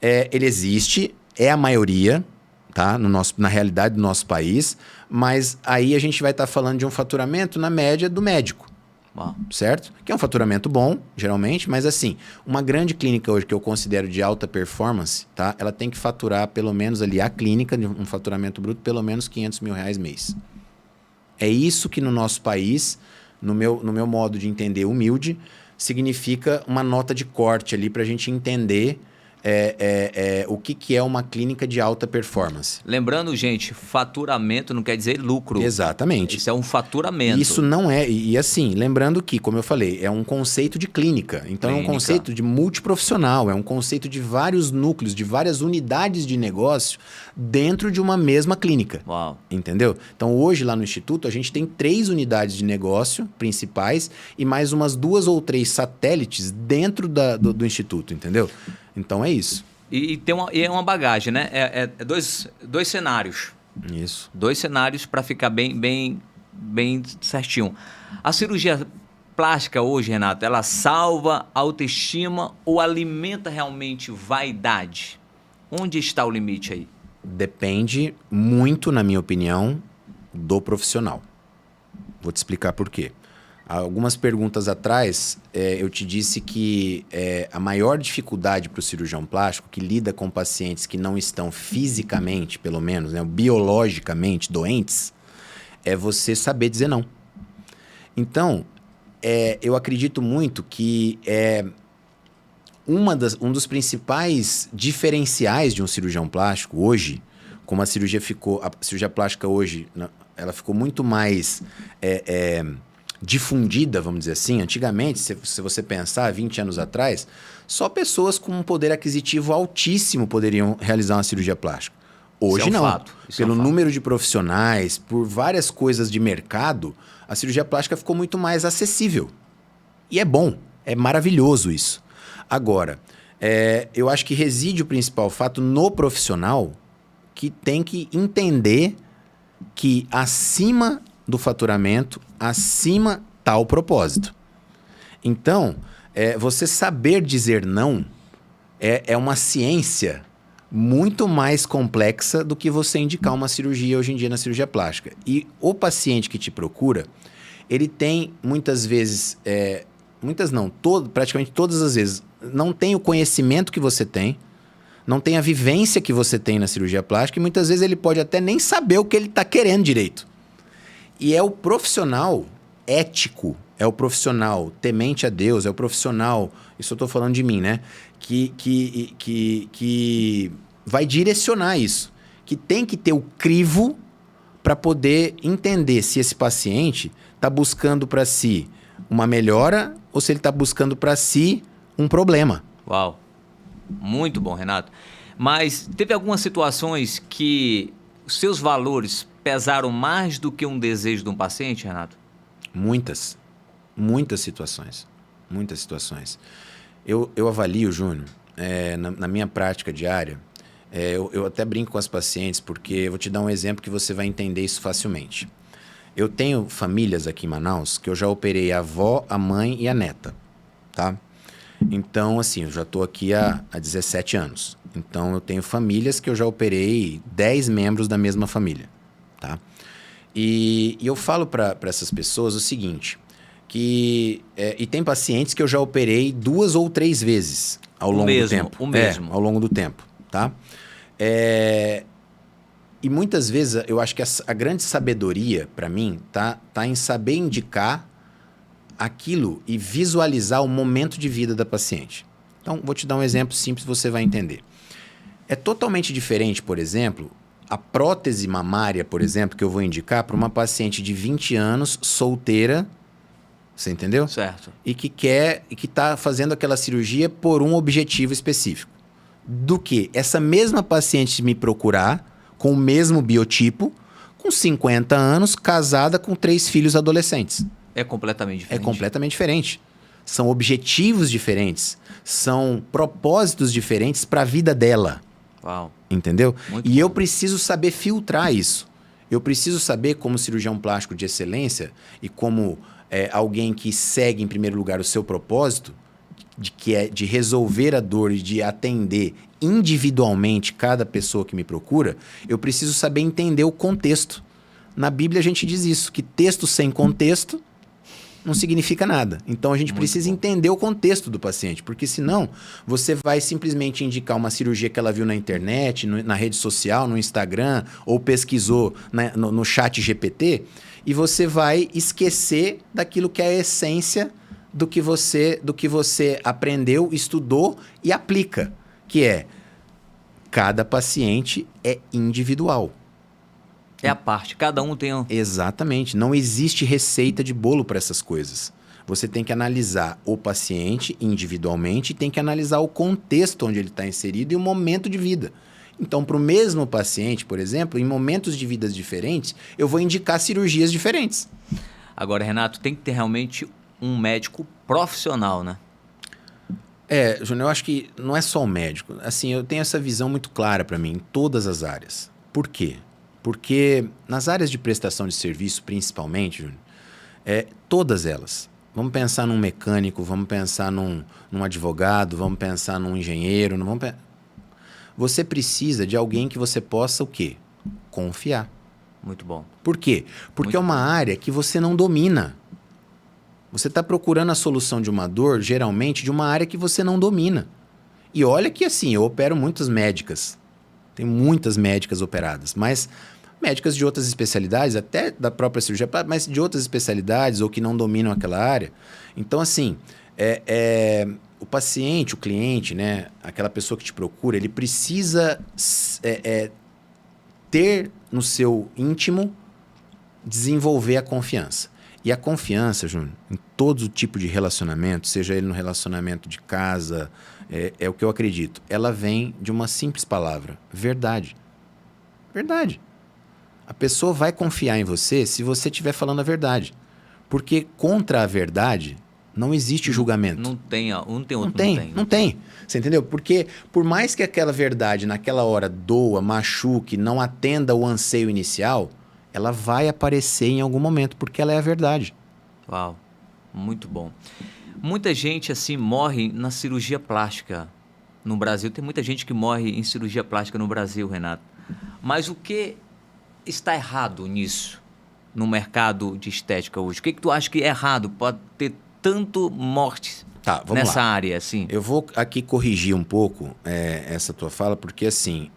Ele existe, é a maioria, tá? Na realidade do nosso país, mas aí a gente vai estar falando de um faturamento na média do médico. Uau. Certo? Que é um faturamento bom, geralmente, mas assim, uma grande clínica hoje que eu considero de alta performance, tá? Ela tem que faturar pelo menos ali, a clínica, um faturamento bruto, pelo menos R$500 mil mês. É isso que no nosso país, no meu modo de entender humilde, significa uma nota de corte ali para a gente entender o que é uma clínica de alta performance. Lembrando, gente, faturamento não quer dizer lucro. Exatamente. Isso é um faturamento. Isso não é... E assim, lembrando que, como eu falei, é um conceito de clínica. Então, é um conceito de multiprofissional. É um conceito de vários núcleos, de várias unidades de negócio dentro de uma mesma clínica. Uau. Entendeu? Então, hoje, lá no Instituto, a gente tem 3 unidades de negócio principais e mais umas 2 ou 3 satélites dentro do Instituto, entendeu? Então, é isso. E é uma bagagem, né? Dois cenários. Isso. 2 cenários para ficar bem certinho. A cirurgia plástica hoje, Renato, ela salva a autoestima ou alimenta realmente vaidade? Onde está o limite aí? Depende muito, na minha opinião, do profissional. Vou te explicar por quê. Algumas perguntas atrás, eu te disse que a maior dificuldade para o cirurgião plástico, que lida com pacientes que não estão fisicamente, pelo menos, né, biologicamente doentes, é você saber dizer não. Então, eu acredito muito que um dos principais diferenciais de um cirurgião plástico hoje, como a cirurgia plástica hoje, ela ficou muito mais difundida, vamos dizer assim. Antigamente, se você pensar 20 anos atrás, só pessoas com um poder aquisitivo altíssimo poderiam realizar uma cirurgia plástica. Hoje não. Pelo número de profissionais, por várias coisas de mercado, a cirurgia plástica ficou muito mais acessível. E é bom, é maravilhoso isso. Agora, eu acho que reside o principal fato no profissional, que tem que entender que acima do faturamento, acima está o propósito. Então, você saber dizer não é uma ciência muito mais complexa do que você indicar uma cirurgia hoje em dia na cirurgia plástica. E o paciente que te procura, ele tem muitas vezes, praticamente todas as vezes, não tem o conhecimento que você tem, não tem a vivência que você tem na cirurgia plástica e muitas vezes ele pode até nem saber o que ele está querendo direito. E é o profissional ético, é o profissional temente a Deus, é o profissional, isso eu estou falando de mim, né? Que vai direcionar isso. Que tem que ter o crivo para poder entender se esse paciente está buscando para si uma melhora ou se ele está buscando para si um problema. Uau! Muito bom, Renato. Mas teve algumas situações que os seus valores pesaram mais do que um desejo de um paciente, Renato? Muitas situações. Muitas situações. Eu avalio, Júnior, na minha prática diária, eu até brinco com as pacientes, porque eu vou te dar um exemplo que você vai entender isso facilmente. Eu tenho famílias aqui em Manaus que eu já operei a avó, a mãe e a neta, tá? Então, assim, eu já estou aqui há 17 anos. Então, eu tenho famílias que eu já operei 10 membros da mesma família, tá? E eu falo para essas pessoas o seguinte, e tem pacientes que eu já operei 2 ou 3 vezes ao longo do tempo. O mesmo. Ao longo do tempo, tá? E muitas vezes eu acho que a grande sabedoria, para mim, tá em saber indicar aquilo e visualizar o momento de vida da paciente. Então, vou te dar um exemplo simples, você vai entender. É totalmente diferente, por exemplo, a prótese mamária, por exemplo, que eu vou indicar para uma paciente de 20 anos, solteira, você entendeu? Certo. E que está fazendo aquela cirurgia por um objetivo específico. Do que essa mesma paciente me procurar com o mesmo biotipo, com 50 anos, casada com 3 filhos adolescentes. É completamente diferente. É completamente diferente. São objetivos diferentes. São propósitos diferentes para a vida dela. Uau. Entendeu? Muito e bom. eu preciso saber filtrar isso. Eu preciso saber, como cirurgião plástico de excelência e como alguém que segue, em primeiro lugar, o seu propósito, que é de resolver a dor e de atender individualmente cada pessoa que me procura, eu preciso saber entender o contexto. Na Bíblia a gente diz isso, que texto sem contexto não significa nada. Então a gente precisa entender o contexto do paciente, porque senão você vai simplesmente indicar uma cirurgia que ela viu na internet, na rede social, no Instagram, ou pesquisou no chat GPT, e você vai esquecer daquilo que é a essência do que você aprendeu, estudou e aplica, que é cada paciente é individual. É a parte, cada um tem um... Exatamente. Não existe receita de bolo para essas coisas. Você tem que analisar o paciente individualmente e tem que analisar o contexto onde ele está inserido e o momento de vida. Então, para o mesmo paciente, por exemplo, em momentos de vidas diferentes, eu vou indicar cirurgias diferentes. Agora, Renato, tem que ter realmente um médico profissional, né? Júnior, eu acho que não é só o médico. Assim, eu tenho essa visão muito clara para mim em todas as áreas. Por quê? Porque nas áreas de prestação de serviço, principalmente, Júnior, todas elas. Vamos pensar num mecânico, vamos pensar num advogado, vamos pensar num engenheiro. Você precisa de alguém que você possa o quê? Confiar. Muito bom. Por quê? Porque é uma área que você não domina. Você está procurando a solução de uma dor, geralmente, de uma área que você não domina. E olha que assim, eu opero muitas médicas. Tem muitas médicas operadas, mas médicas de outras especialidades, até da própria cirurgia, mas de outras especialidades ou que não dominam aquela área. Então, assim, o paciente, o cliente, né, aquela pessoa que te procura, ele precisa ter no seu íntimo, desenvolver a confiança. E a confiança, Júnior, em todo tipo de relacionamento, seja ele no relacionamento de casa, é o que eu acredito. Ela vem de uma simples palavra: verdade. Verdade. A pessoa vai confiar em você se você estiver falando a verdade. Porque contra a verdade não existe julgamento. Não tem outro. Não tem. Você entendeu? Porque por mais que aquela verdade naquela hora doa, machuque, não atenda o anseio inicial, ela vai aparecer em algum momento, porque ela é a verdade. Uau, muito bom. Muita gente assim morre na cirurgia plástica no Brasil. Tem muita gente que morre em cirurgia plástica no Brasil, Renato. Mas o que está errado nisso, no mercado de estética hoje? O que tu acha que é errado? Pode ter tanto morte nessa área, assim? Eu vou aqui corrigir um pouco essa tua fala, porque assim,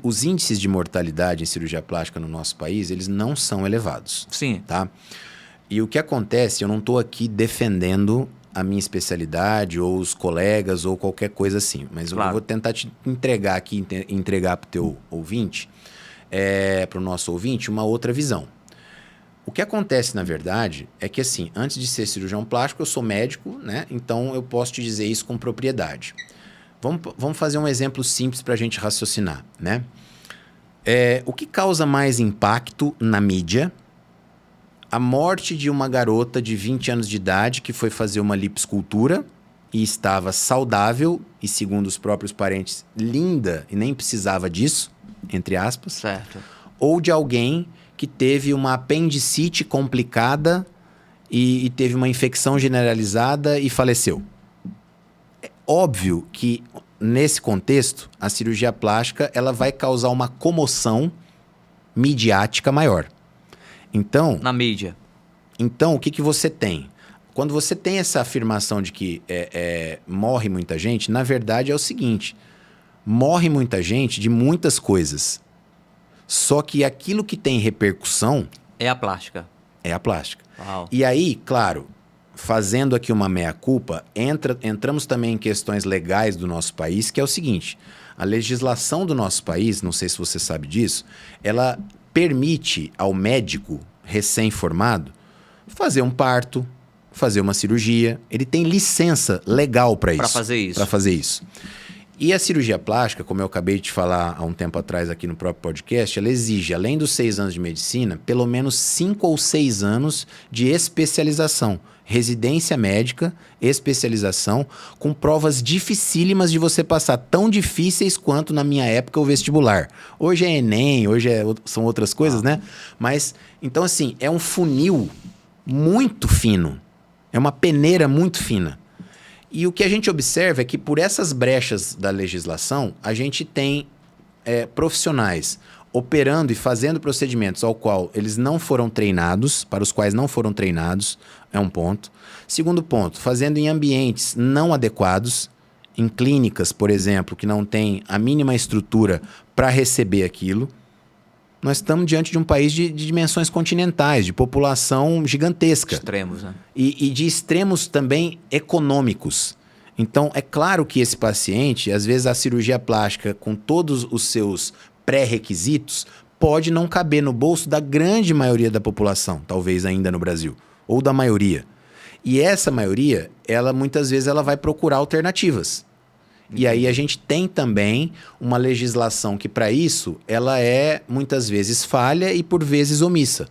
os índices de mortalidade em cirurgia plástica no nosso país, eles não são elevados. Sim. Tá? E o que acontece, eu não estou aqui defendendo a minha especialidade ou os colegas ou qualquer coisa assim, mas eu vou tentar te entregar aqui, entregar para o teu ouvinte, para o nosso ouvinte, uma outra visão. O que acontece, na verdade, é que assim, antes de ser cirurgião plástico, eu sou médico, né? Então eu posso te dizer isso com propriedade. Vamos fazer um exemplo simples para a gente raciocinar, né? O que causa mais impacto na mídia? A morte de uma garota de 20 anos de idade que foi fazer uma lipoescultura e estava saudável e, segundo os próprios parentes, linda e nem precisava disso, entre aspas. Certo. Ou de alguém que teve uma apendicite complicada e teve uma infecção generalizada e faleceu. É óbvio que, nesse contexto, a cirurgia plástica ela vai causar uma comoção midiática maior. Então, na mídia. Então, o que você tem? Quando você tem essa afirmação de que morre muita gente, na verdade é o seguinte, morre muita gente de muitas coisas. Só que aquilo que tem repercussão... é a plástica. É a plástica. Uau. E aí, claro, fazendo aqui uma meia-culpa, entramos também em questões legais do nosso país, que é o seguinte, a legislação do nosso país, não sei se você sabe disso, ela permite ao médico recém-formado fazer um parto, fazer uma cirurgia. Ele tem licença legal para isso. Para fazer isso. E a cirurgia plástica, como eu acabei de te falar há um tempo atrás aqui no próprio podcast, ela exige, além dos 6 anos de medicina, pelo menos 5 ou 6 anos de especialização. Residência médica, especialização, com provas dificílimas de você passar, tão difíceis quanto na minha época o vestibular. Hoje é Enem, hoje são outras coisas, né? Mas, então assim, é um funil muito fino, é uma peneira muito fina. E o que a gente observa é que por essas brechas da legislação, a gente tem profissionais operando e fazendo procedimentos ao qual eles não foram treinados, para os quais não foram treinados, é um ponto. Segundo ponto, fazendo em ambientes não adequados, em clínicas, por exemplo, que não tem a mínima estrutura para receber aquilo. Nós estamos diante de um país de dimensões continentais, de população gigantesca. Extremos, né? E de extremos também econômicos. Então, é claro que esse paciente, às vezes a cirurgia plástica, com todos os seus pré-requisitos, pode não caber no bolso da grande maioria da população, talvez ainda no Brasil, ou da maioria. E essa maioria, muitas vezes ela vai procurar alternativas. E aí a gente tem também uma legislação que, para isso, ela é muitas vezes falha e por vezes omissa.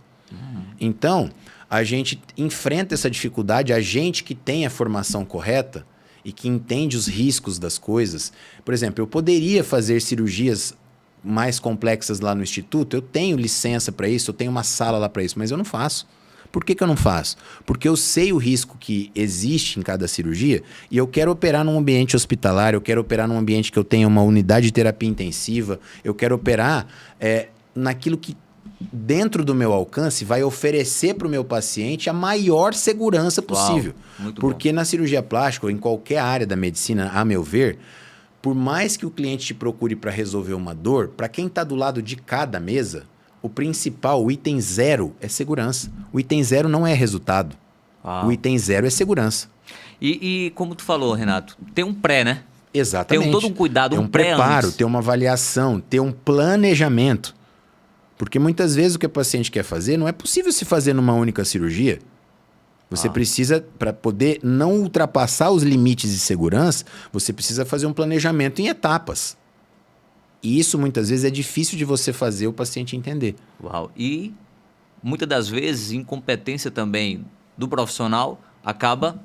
Então, a gente enfrenta essa dificuldade, a gente que tem a formação correta e que entende os riscos das coisas. Por exemplo, eu poderia fazer cirurgias mais complexas lá no instituto, eu tenho licença para isso, eu tenho uma sala lá para isso, mas eu não faço. Por que eu não faço? Porque eu sei o risco que existe em cada cirurgia e eu quero operar num ambiente hospitalar, eu quero operar num ambiente que eu tenha uma unidade de terapia intensiva, eu quero operar naquilo que dentro do meu alcance vai oferecer para o meu paciente a maior segurança possível. Porque na cirurgia plástica ou em qualquer área da medicina, a meu ver, por mais que o cliente te procure para resolver uma dor, para quem está do lado de cada mesa, o principal, o item 0 é segurança. O item 0 não é resultado. O item 0 é segurança. E como tu falou, Renato, tem um pré, né? Exatamente. Tem todo um cuidado, tem um preparo, tem uma avaliação, tem um planejamento. Porque muitas vezes o que o paciente quer fazer não é possível se fazer numa única cirurgia. Você precisa, para poder não ultrapassar os limites de segurança, você precisa fazer um planejamento em etapas. E isso, muitas vezes, é difícil de você fazer o paciente entender. Uau! E, muitas das vezes, incompetência também do profissional acaba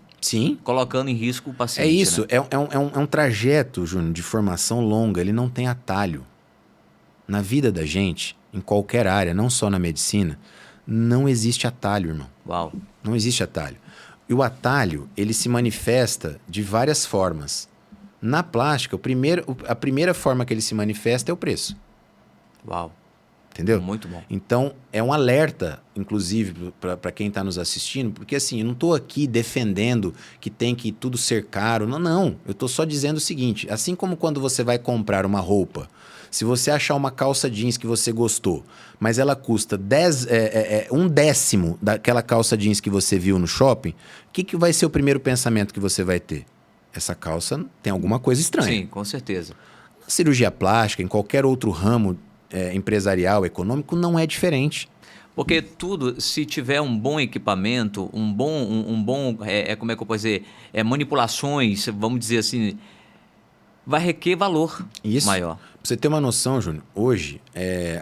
colocando em risco o paciente. É isso. Né? É um trajeto, Júnior, de formação longa. Ele não tem atalho. Na vida da gente, em qualquer área, não só na medicina, não existe atalho, irmão. Uau. Não existe atalho. E o atalho, ele se manifesta de várias formas. Na plástica, a primeira forma que ele se manifesta é o preço. Uau. Entendeu? Muito bom. Então, é um alerta, inclusive, para quem está nos assistindo, porque assim, eu não estou aqui defendendo que tem que tudo ser caro. Não, não. Eu estou só dizendo o seguinte, assim como quando você vai comprar uma roupa, se você achar uma calça jeans que você gostou, mas ela custa 1/10 daquela calça jeans que você viu no shopping, o que vai ser o primeiro pensamento que você vai ter? Essa calça tem alguma coisa estranha. Sim, com certeza. Na cirurgia plástica, em qualquer outro ramo empresarial, econômico, não é diferente. Porque tudo, se tiver um bom equipamento, como é que eu posso dizer, manipulações, vamos dizer assim, vai requer valor maior. Pra você ter uma noção, Júnior, hoje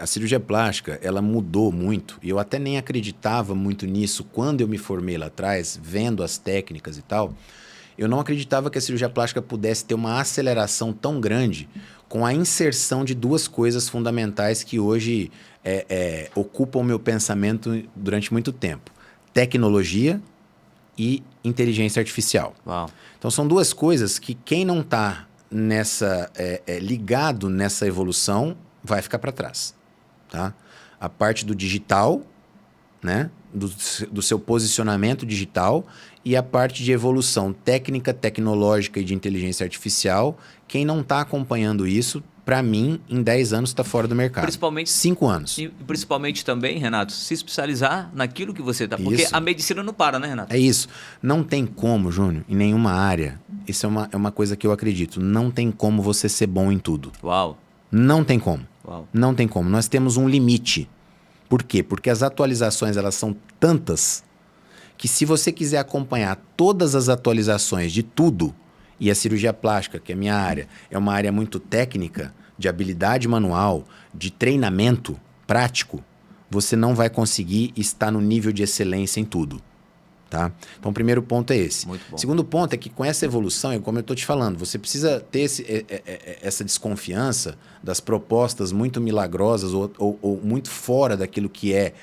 a cirurgia plástica, ela mudou muito, e eu até nem acreditava muito nisso quando eu me formei lá atrás, vendo as técnicas e tal. Eu não acreditava que a cirurgia plástica pudesse ter uma aceleração tão grande com a inserção de duas coisas fundamentais que hoje ocupam o meu pensamento durante muito tempo. Tecnologia e inteligência artificial. Uau. Então, são duas coisas que quem não está ligado nessa evolução vai ficar para trás. Tá? A parte do digital, né? do seu posicionamento digital, e a parte de evolução técnica, tecnológica e de inteligência artificial, quem não está acompanhando isso, para mim, em 10 anos está fora do mercado. Principalmente 5 anos. E principalmente também, Renato, se especializar naquilo que você está. Porque Isso. a medicina não para, né, Renato? É isso. Não tem como, Júnior, em nenhuma área, isso é uma coisa que eu acredito, não tem como você ser bom em tudo. Uau. Não tem como. Uau. Não tem como. Nós temos um limite. Por quê? Porque as atualizações, elas são tantas que se você quiser acompanhar todas as atualizações de tudo, e a cirurgia plástica, que é a minha área, é uma área muito técnica, de habilidade manual, de treinamento prático, você não vai conseguir estar no nível de excelência em tudo. Tá? Então, o primeiro ponto é esse. Muito bom. Segundo ponto é que com essa evolução, como eu estou te falando, você precisa ter essa desconfiança das propostas muito milagrosas ou muito fora daquilo que é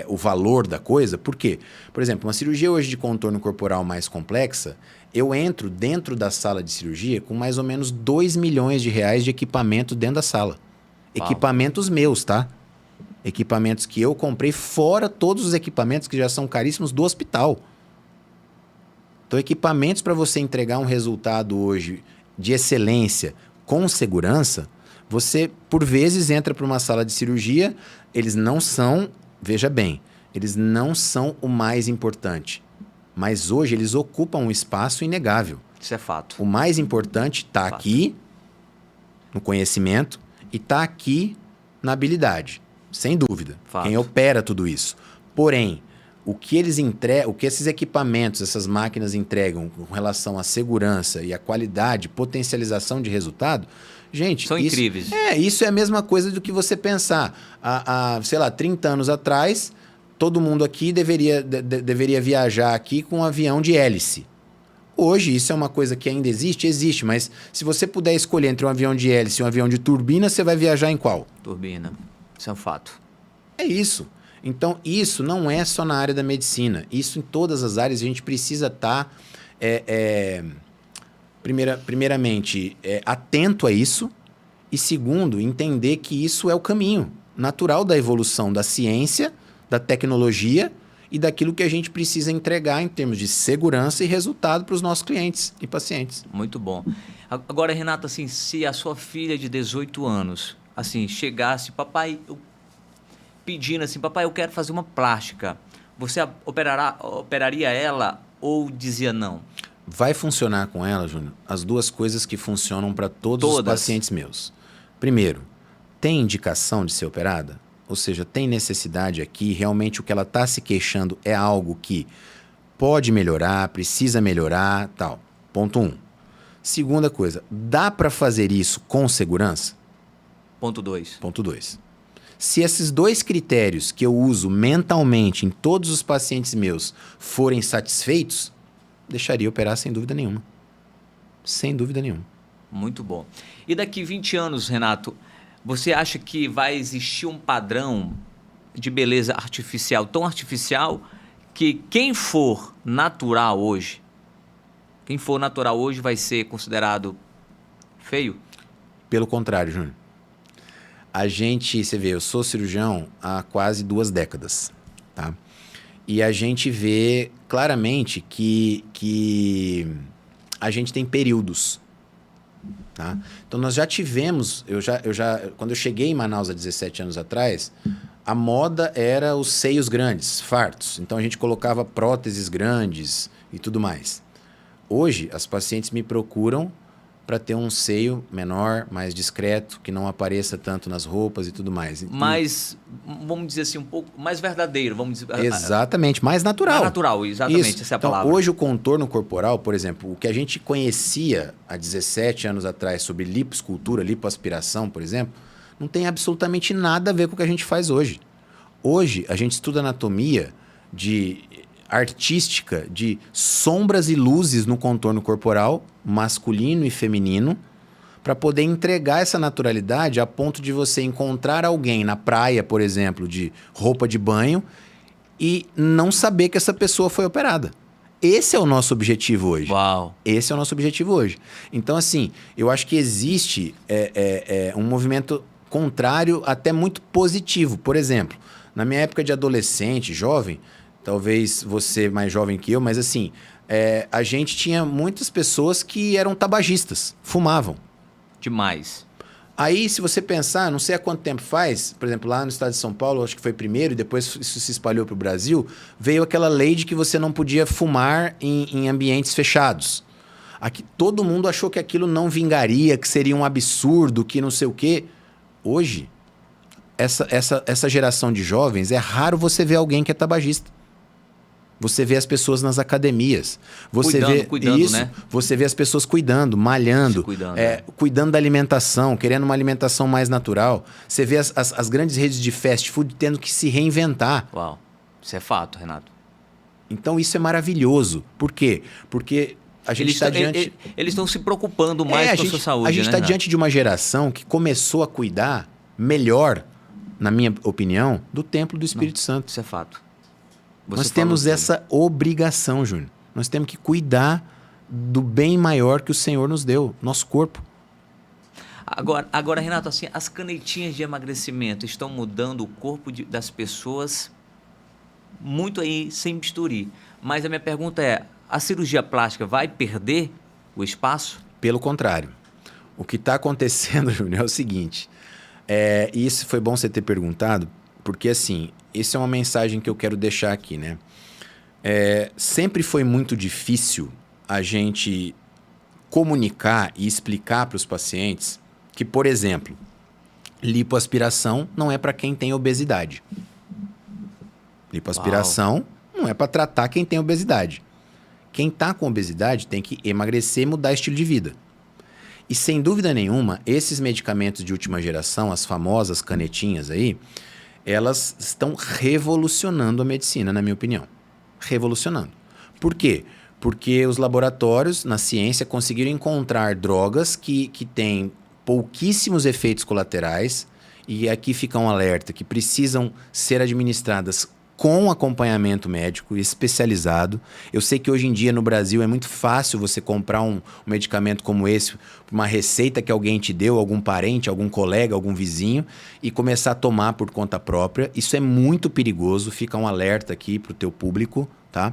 o valor da coisa. Por quê? Por exemplo, uma cirurgia hoje de contorno corporal mais complexa, eu entro dentro da sala de cirurgia com mais ou menos 2 milhões de reais de equipamento dentro da sala. Uau. Equipamentos meus, tá? Equipamentos que eu comprei, fora todos os equipamentos que já são caríssimos do hospital. Então, equipamentos para você entregar um resultado hoje de excelência com segurança, você, por vezes, entra para uma sala de cirurgia, eles não são, veja bem, eles não são o mais importante. Mas hoje eles ocupam um espaço inegável. Isso é fato. O mais importante está aqui, no conhecimento, e está aqui na habilidade, sem dúvida. Fato. Quem opera tudo isso. Porém, o que eles entregam, o que esses equipamentos, essas máquinas entregam com relação à segurança e à qualidade, potencialização de resultado, gente... São incríveis. Isso é a mesma coisa do que você pensar. Sei lá, 30 anos atrás, todo mundo aqui deveria viajar aqui com um avião de hélice. Hoje, isso é uma coisa que ainda existe, mas se você puder escolher entre um avião de hélice e um avião de turbina, você vai viajar em qual? Turbina. Isso é um fato. É isso. Então, isso não é só na área da medicina. Isso em todas as áreas a gente precisa estar, primeiramente, atento a isso. E segundo, entender que isso é o caminho natural da evolução da ciência, da tecnologia e daquilo que a gente precisa entregar em termos de segurança e resultado para os nossos clientes e pacientes. Muito bom. Agora, Renato, assim, se a sua filha de 18 anos, assim, chegasse, papai, pedindo assim, papai, eu quero fazer uma plástica, você operaria ela ou dizia não? Vai funcionar com ela, Júnior, as duas coisas que funcionam para todos os pacientes meus. Primeiro, tem indicação de ser operada? Ou seja, tem necessidade aqui, realmente o que ela está se queixando é algo que pode melhorar, precisa melhorar, tal. Ponto 1. Segunda coisa, dá para fazer isso com segurança? Ponto 2. Ponto 2. Se esses dois critérios que eu uso mentalmente em todos os pacientes meus forem satisfeitos, deixaria operar sem dúvida nenhuma. Sem dúvida nenhuma. Muito bom. E daqui 20 anos, Renato, Você acha que vai existir um padrão de beleza artificial, tão artificial, que quem for natural hoje vai ser considerado feio? Pelo contrário, Júnior. Você vê, eu sou cirurgião há quase 2 décadas, tá? E a gente vê claramente que a gente tem períodos, tá? Então, nós já tivemos, quando eu cheguei em Manaus há 17 anos atrás, a moda era os seios grandes, fartos. Então, a gente colocava próteses grandes e tudo mais. Hoje, as pacientes me procuram para ter um seio menor, mais discreto, que não apareça tanto nas roupas e tudo mais. Mais, vamos dizer assim, um pouco mais verdadeiro, vamos dizer. Exatamente, mais natural. Mais natural, exatamente, Isso. essa é a então, palavra. Hoje o contorno corporal, por exemplo, o que a gente conhecia há 17 anos atrás sobre lipoescultura, lipoaspiração, por exemplo, não tem absolutamente nada a ver com o que a gente faz hoje. Hoje, a gente estuda anatomia artística de sombras e luzes no contorno corporal, masculino e feminino, para poder entregar essa naturalidade a ponto de você encontrar alguém na praia, por exemplo, de roupa de banho e não saber que essa pessoa foi operada. Esse é o nosso objetivo hoje. Uau! Esse é o nosso objetivo hoje. Então, assim, eu acho que existe um movimento contrário até muito positivo. Por exemplo, na minha época de adolescente, jovem, talvez você mais jovem que eu, mas assim, a gente tinha muitas pessoas que eram tabagistas, fumavam. Demais. Aí, se você pensar, não sei há quanto tempo faz, por exemplo, lá no estado de São Paulo, acho que foi primeiro, e depois isso se espalhou para o Brasil, veio aquela lei de que você não podia fumar em ambientes fechados. Aqui, todo mundo achou que aquilo não vingaria, que seria um absurdo, que não sei o quê. Hoje, essa geração de jovens, é raro você ver alguém que é tabagista. Você vê as pessoas nas academias. Você cuidando, isso, né? Você vê as pessoas cuidando, malhando, cuidando da alimentação, querendo uma alimentação mais natural. Você vê as grandes redes de fast food tendo que se reinventar. Uau, isso é fato, Renato. Então isso é maravilhoso. Por quê? Porque a gente está diante... Eles estão se preocupando mais com a sua saúde, A gente está diante de uma geração que começou a cuidar melhor, na minha opinião, do templo do Espírito Santo. Isso é fato. Nós temos essa obrigação, Júnior. Nós temos que cuidar do bem maior que o Senhor nos deu, nosso corpo. Agora, Renato, assim, as canetinhas de emagrecimento estão mudando o corpo das pessoas muito aí sem bisturi. Mas a minha pergunta é, a cirurgia plástica vai perder o espaço? Pelo contrário. O que está acontecendo, Júnior, é o seguinte. E isso foi bom você ter perguntado, porque assim... Essa é uma mensagem que eu quero deixar aqui, né? Sempre foi muito difícil a gente comunicar e explicar para os pacientes que, por exemplo, lipoaspiração não é para quem tem obesidade. Lipoaspiração não é para tratar quem tem obesidade. Quem está com obesidade tem que emagrecer e mudar estilo de vida. E sem dúvida nenhuma, esses medicamentos de última geração, as famosas canetinhas aí, elas estão revolucionando a medicina, na minha opinião. Revolucionando. Por quê? Porque os laboratórios, na ciência, conseguiram encontrar drogas que têm pouquíssimos efeitos colaterais, e aqui fica um alerta, que precisam ser administradas com acompanhamento médico especializado. Eu sei que hoje em dia no Brasil é muito fácil você comprar um medicamento como esse, uma receita que alguém te deu, algum parente, algum colega, algum vizinho, e começar a tomar por conta própria. Isso é muito perigoso, fica um alerta aqui para o teu público, tá?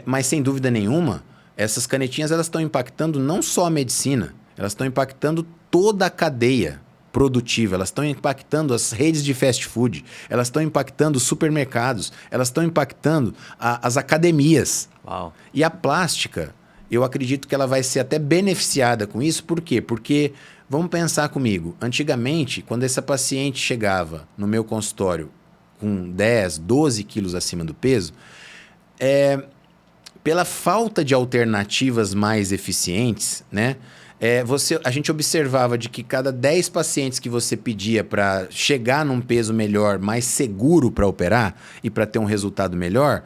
Mas sem dúvida nenhuma, essas canetinhas elas estão impactando não só a medicina, elas estão impactando toda a cadeia produtiva, elas estão impactando as redes de fast food, elas estão impactando os supermercados, elas estão impactando as academias. Uau. E a plástica, eu acredito que ela vai ser até beneficiada com isso. Por quê? Porque, vamos pensar comigo, antigamente, quando essa paciente chegava no meu consultório com 10, 12 quilos acima do peso, pela falta de alternativas mais eficientes, né? A gente observava de que cada 10 pacientes que você pedia para chegar num peso melhor, mais seguro para operar e para ter um resultado melhor,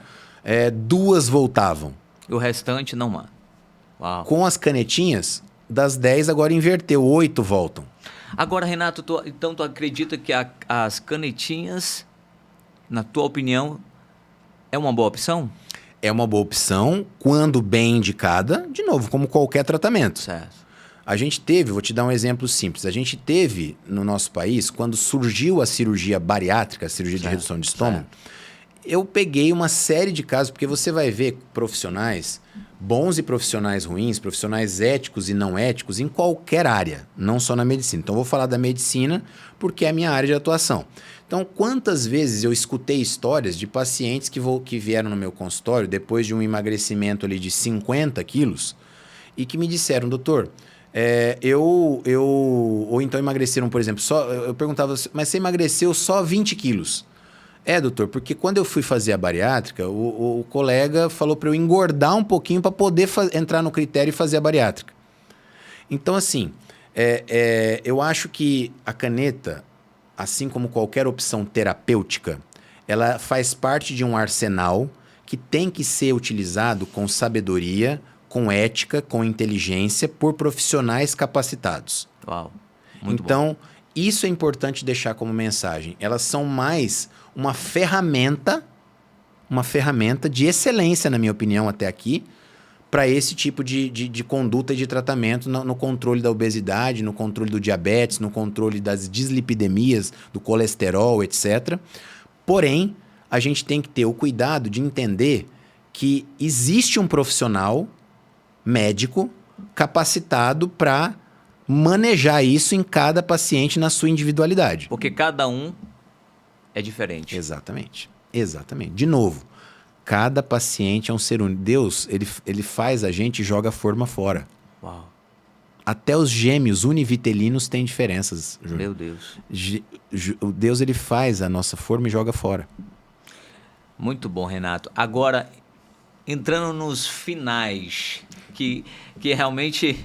2 voltavam. E o restante não há. Uau. Com as canetinhas, das 10 agora inverteu, 8 voltam. Agora, Renato, então tu acredita que as canetinhas, na tua opinião, é uma boa opção? É uma boa opção quando bem indicada, de novo, como qualquer tratamento. Certo. A gente teve, vou te dar um exemplo simples, a gente teve no nosso país, quando surgiu a cirurgia bariátrica, a cirurgia de redução de estômago, eu peguei uma série de casos, porque você vai ver profissionais bons e profissionais ruins, profissionais éticos e não éticos em qualquer área, não só na medicina. Então, eu vou falar da medicina porque é a minha área de atuação. Então, quantas vezes eu escutei histórias de pacientes que vieram no meu consultório depois de um emagrecimento ali de 50 quilos e que me disseram, doutor, ou então emagreceram, por exemplo, eu perguntava, mas você emagreceu só 20 quilos? Doutor, porque quando eu fui fazer a bariátrica, o colega falou para eu engordar um pouquinho para poder entrar no critério e fazer a bariátrica. Então, assim, eu acho que a caneta, assim como qualquer opção terapêutica, ela faz parte de um arsenal que tem que ser utilizado com sabedoria, com ética, com inteligência, por profissionais capacitados. Uau, muito então, bom. Isso é importante deixar como mensagem. Elas são mais uma ferramenta de excelência, na minha opinião, até aqui, para esse tipo de conduta e de tratamento no controle da obesidade, no controle do diabetes, no controle das dislipidemias, do colesterol, etc. Porém, a gente tem que ter o cuidado de entender que existe um profissional médico capacitado para manejar isso em cada paciente na sua individualidade. Porque cada um é diferente. Exatamente. De novo, cada paciente é um ser único. Deus, ele faz a gente e joga a forma fora. Uau. Até os gêmeos univitelinos têm diferenças, Júnior. Meu Deus. Deus, ele faz a nossa forma e joga fora. Muito bom, Renato. Agora, entrando nos finais, que realmente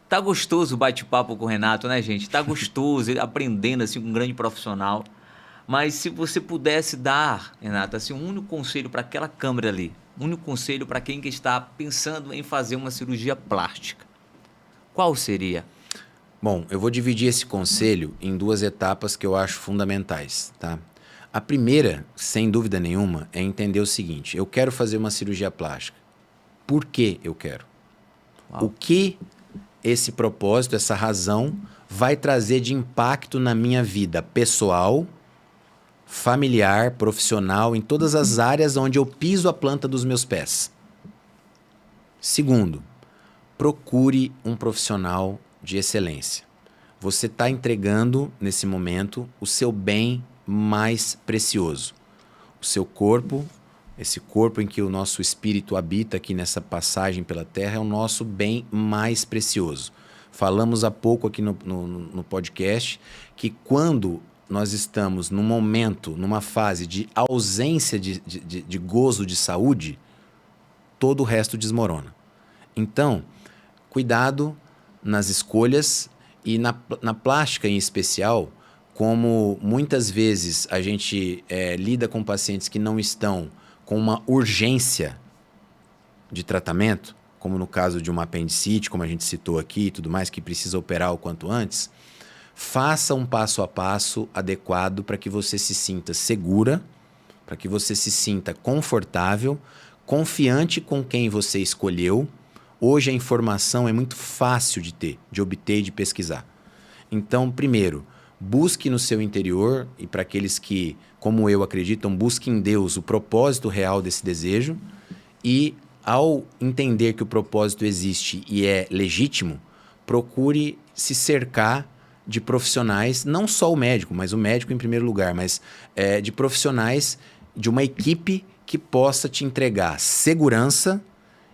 tá gostoso o bate-papo com o Renato, né, gente? Tá gostoso, ele aprendendo assim com um grande profissional. Mas se você pudesse dar, Renato, assim, um único conselho para aquela câmera ali, um único conselho para quem que está pensando em fazer uma cirurgia plástica, qual seria? Bom, eu vou dividir esse conselho em duas etapas que eu acho fundamentais, tá? A primeira, sem dúvida nenhuma, é entender o seguinte: eu quero fazer uma cirurgia plástica. Por que eu quero? Uau. O que esse propósito, essa razão, vai trazer de impacto na minha vida pessoal, familiar, profissional, em todas as áreas onde eu piso a planta dos meus pés. Segundo, procure um profissional de excelência. Você está entregando, nesse momento, o seu bem mais precioso. O seu corpo, esse corpo em que o nosso espírito habita aqui nessa passagem pela Terra, é o nosso bem mais precioso. Falamos há pouco aqui no podcast que quando nós estamos num momento, numa fase de ausência de gozo de saúde, todo o resto desmorona. Então, cuidado nas escolhas e na plástica em especial, como muitas vezes a gente lida com pacientes que não estão com uma urgência de tratamento, como no caso de uma apendicite, como a gente citou aqui e tudo mais, que precisa operar o quanto antes, faça um passo a passo adequado para que você se sinta segura, para que você se sinta confortável, confiante com quem você escolheu. Hoje a informação é muito fácil de obter e de pesquisar. Então, primeiro, busque no seu interior, e para aqueles que, como eu, acreditam, busque em Deus o propósito real desse desejo, e ao entender que o propósito existe e é legítimo, procure se cercar de profissionais, não só o médico, mas o médico em primeiro lugar, mas de profissionais, de uma equipe que possa te entregar segurança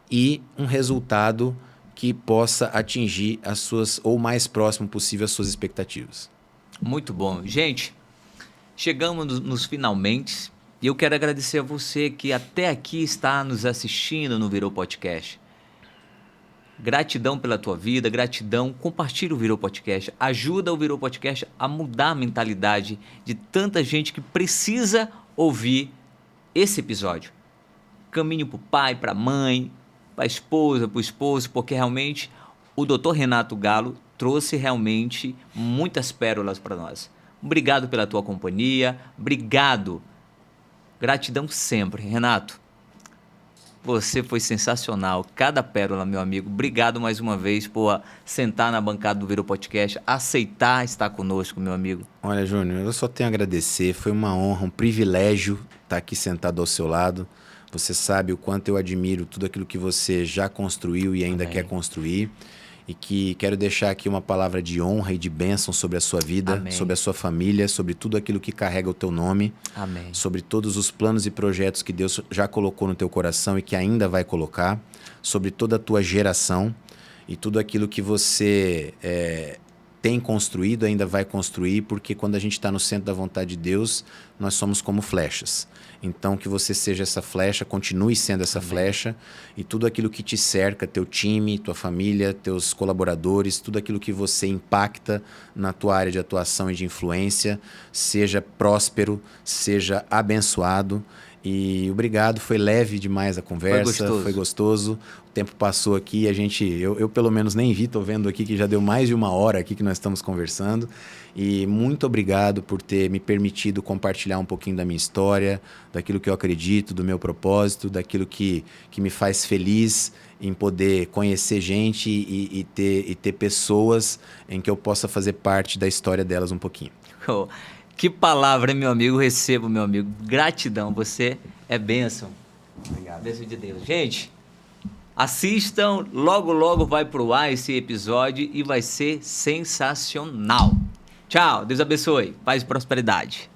e um resultado que possa atingir as suas, ou mais próximo possível, as suas expectativas. Muito bom. Gente, chegamos nos finalmente e eu quero agradecer a você que até aqui está nos assistindo no Virou Podcast. Gratidão pela tua vida, gratidão. Compartilha o Virou Podcast. Ajuda o Virou Podcast a mudar a mentalidade de tanta gente que precisa ouvir esse episódio. Caminho para o pai, para a mãe, para a esposa, para o esposo, porque realmente o Dr. Renato Galo trouxe realmente muitas pérolas para nós. Obrigado pela tua companhia, obrigado. Gratidão sempre. Renato, você foi sensacional. Cada pérola, meu amigo. Obrigado mais uma vez por sentar na bancada do Virou Podcast, aceitar estar conosco, meu amigo. Olha, Júnior, eu só tenho a agradecer. Foi uma honra, um privilégio estar aqui sentado ao seu lado. Você sabe o quanto eu admiro tudo aquilo que você já construiu e ainda quer construir. E que quero deixar aqui uma palavra de honra e de bênção sobre a sua vida, Amém. sobre a sua família, sobre tudo aquilo que carrega o teu nome, Amém. sobre todos os planos e projetos que Deus já colocou no teu coração e que ainda vai colocar, sobre toda a tua geração e tudo aquilo que você tem construído, ainda vai construir, porque quando a gente está no centro da vontade de Deus, nós somos como flechas. Então, que você seja essa flecha, continue sendo essa flecha, e tudo aquilo que te cerca, teu time, tua família, teus colaboradores, tudo aquilo que você impacta na tua área de atuação e de influência, seja próspero, seja abençoado. E obrigado, foi leve demais a conversa, foi gostoso. O tempo passou aqui, eu pelo menos nem vi, tô vendo aqui que já deu mais de 1 hora aqui que nós estamos conversando. E muito obrigado por ter me permitido compartilhar um pouquinho da minha história, daquilo que eu acredito, do meu propósito, daquilo que me faz feliz em poder conhecer gente e ter pessoas em que eu possa fazer parte da história delas um pouquinho. Oh. Que palavra, meu amigo, recebo, meu amigo. Gratidão, você é bênção. Obrigado. Bênção de Deus. Gente, assistam, logo vai pro ar esse episódio e vai ser sensacional. Tchau, Deus abençoe, paz e prosperidade.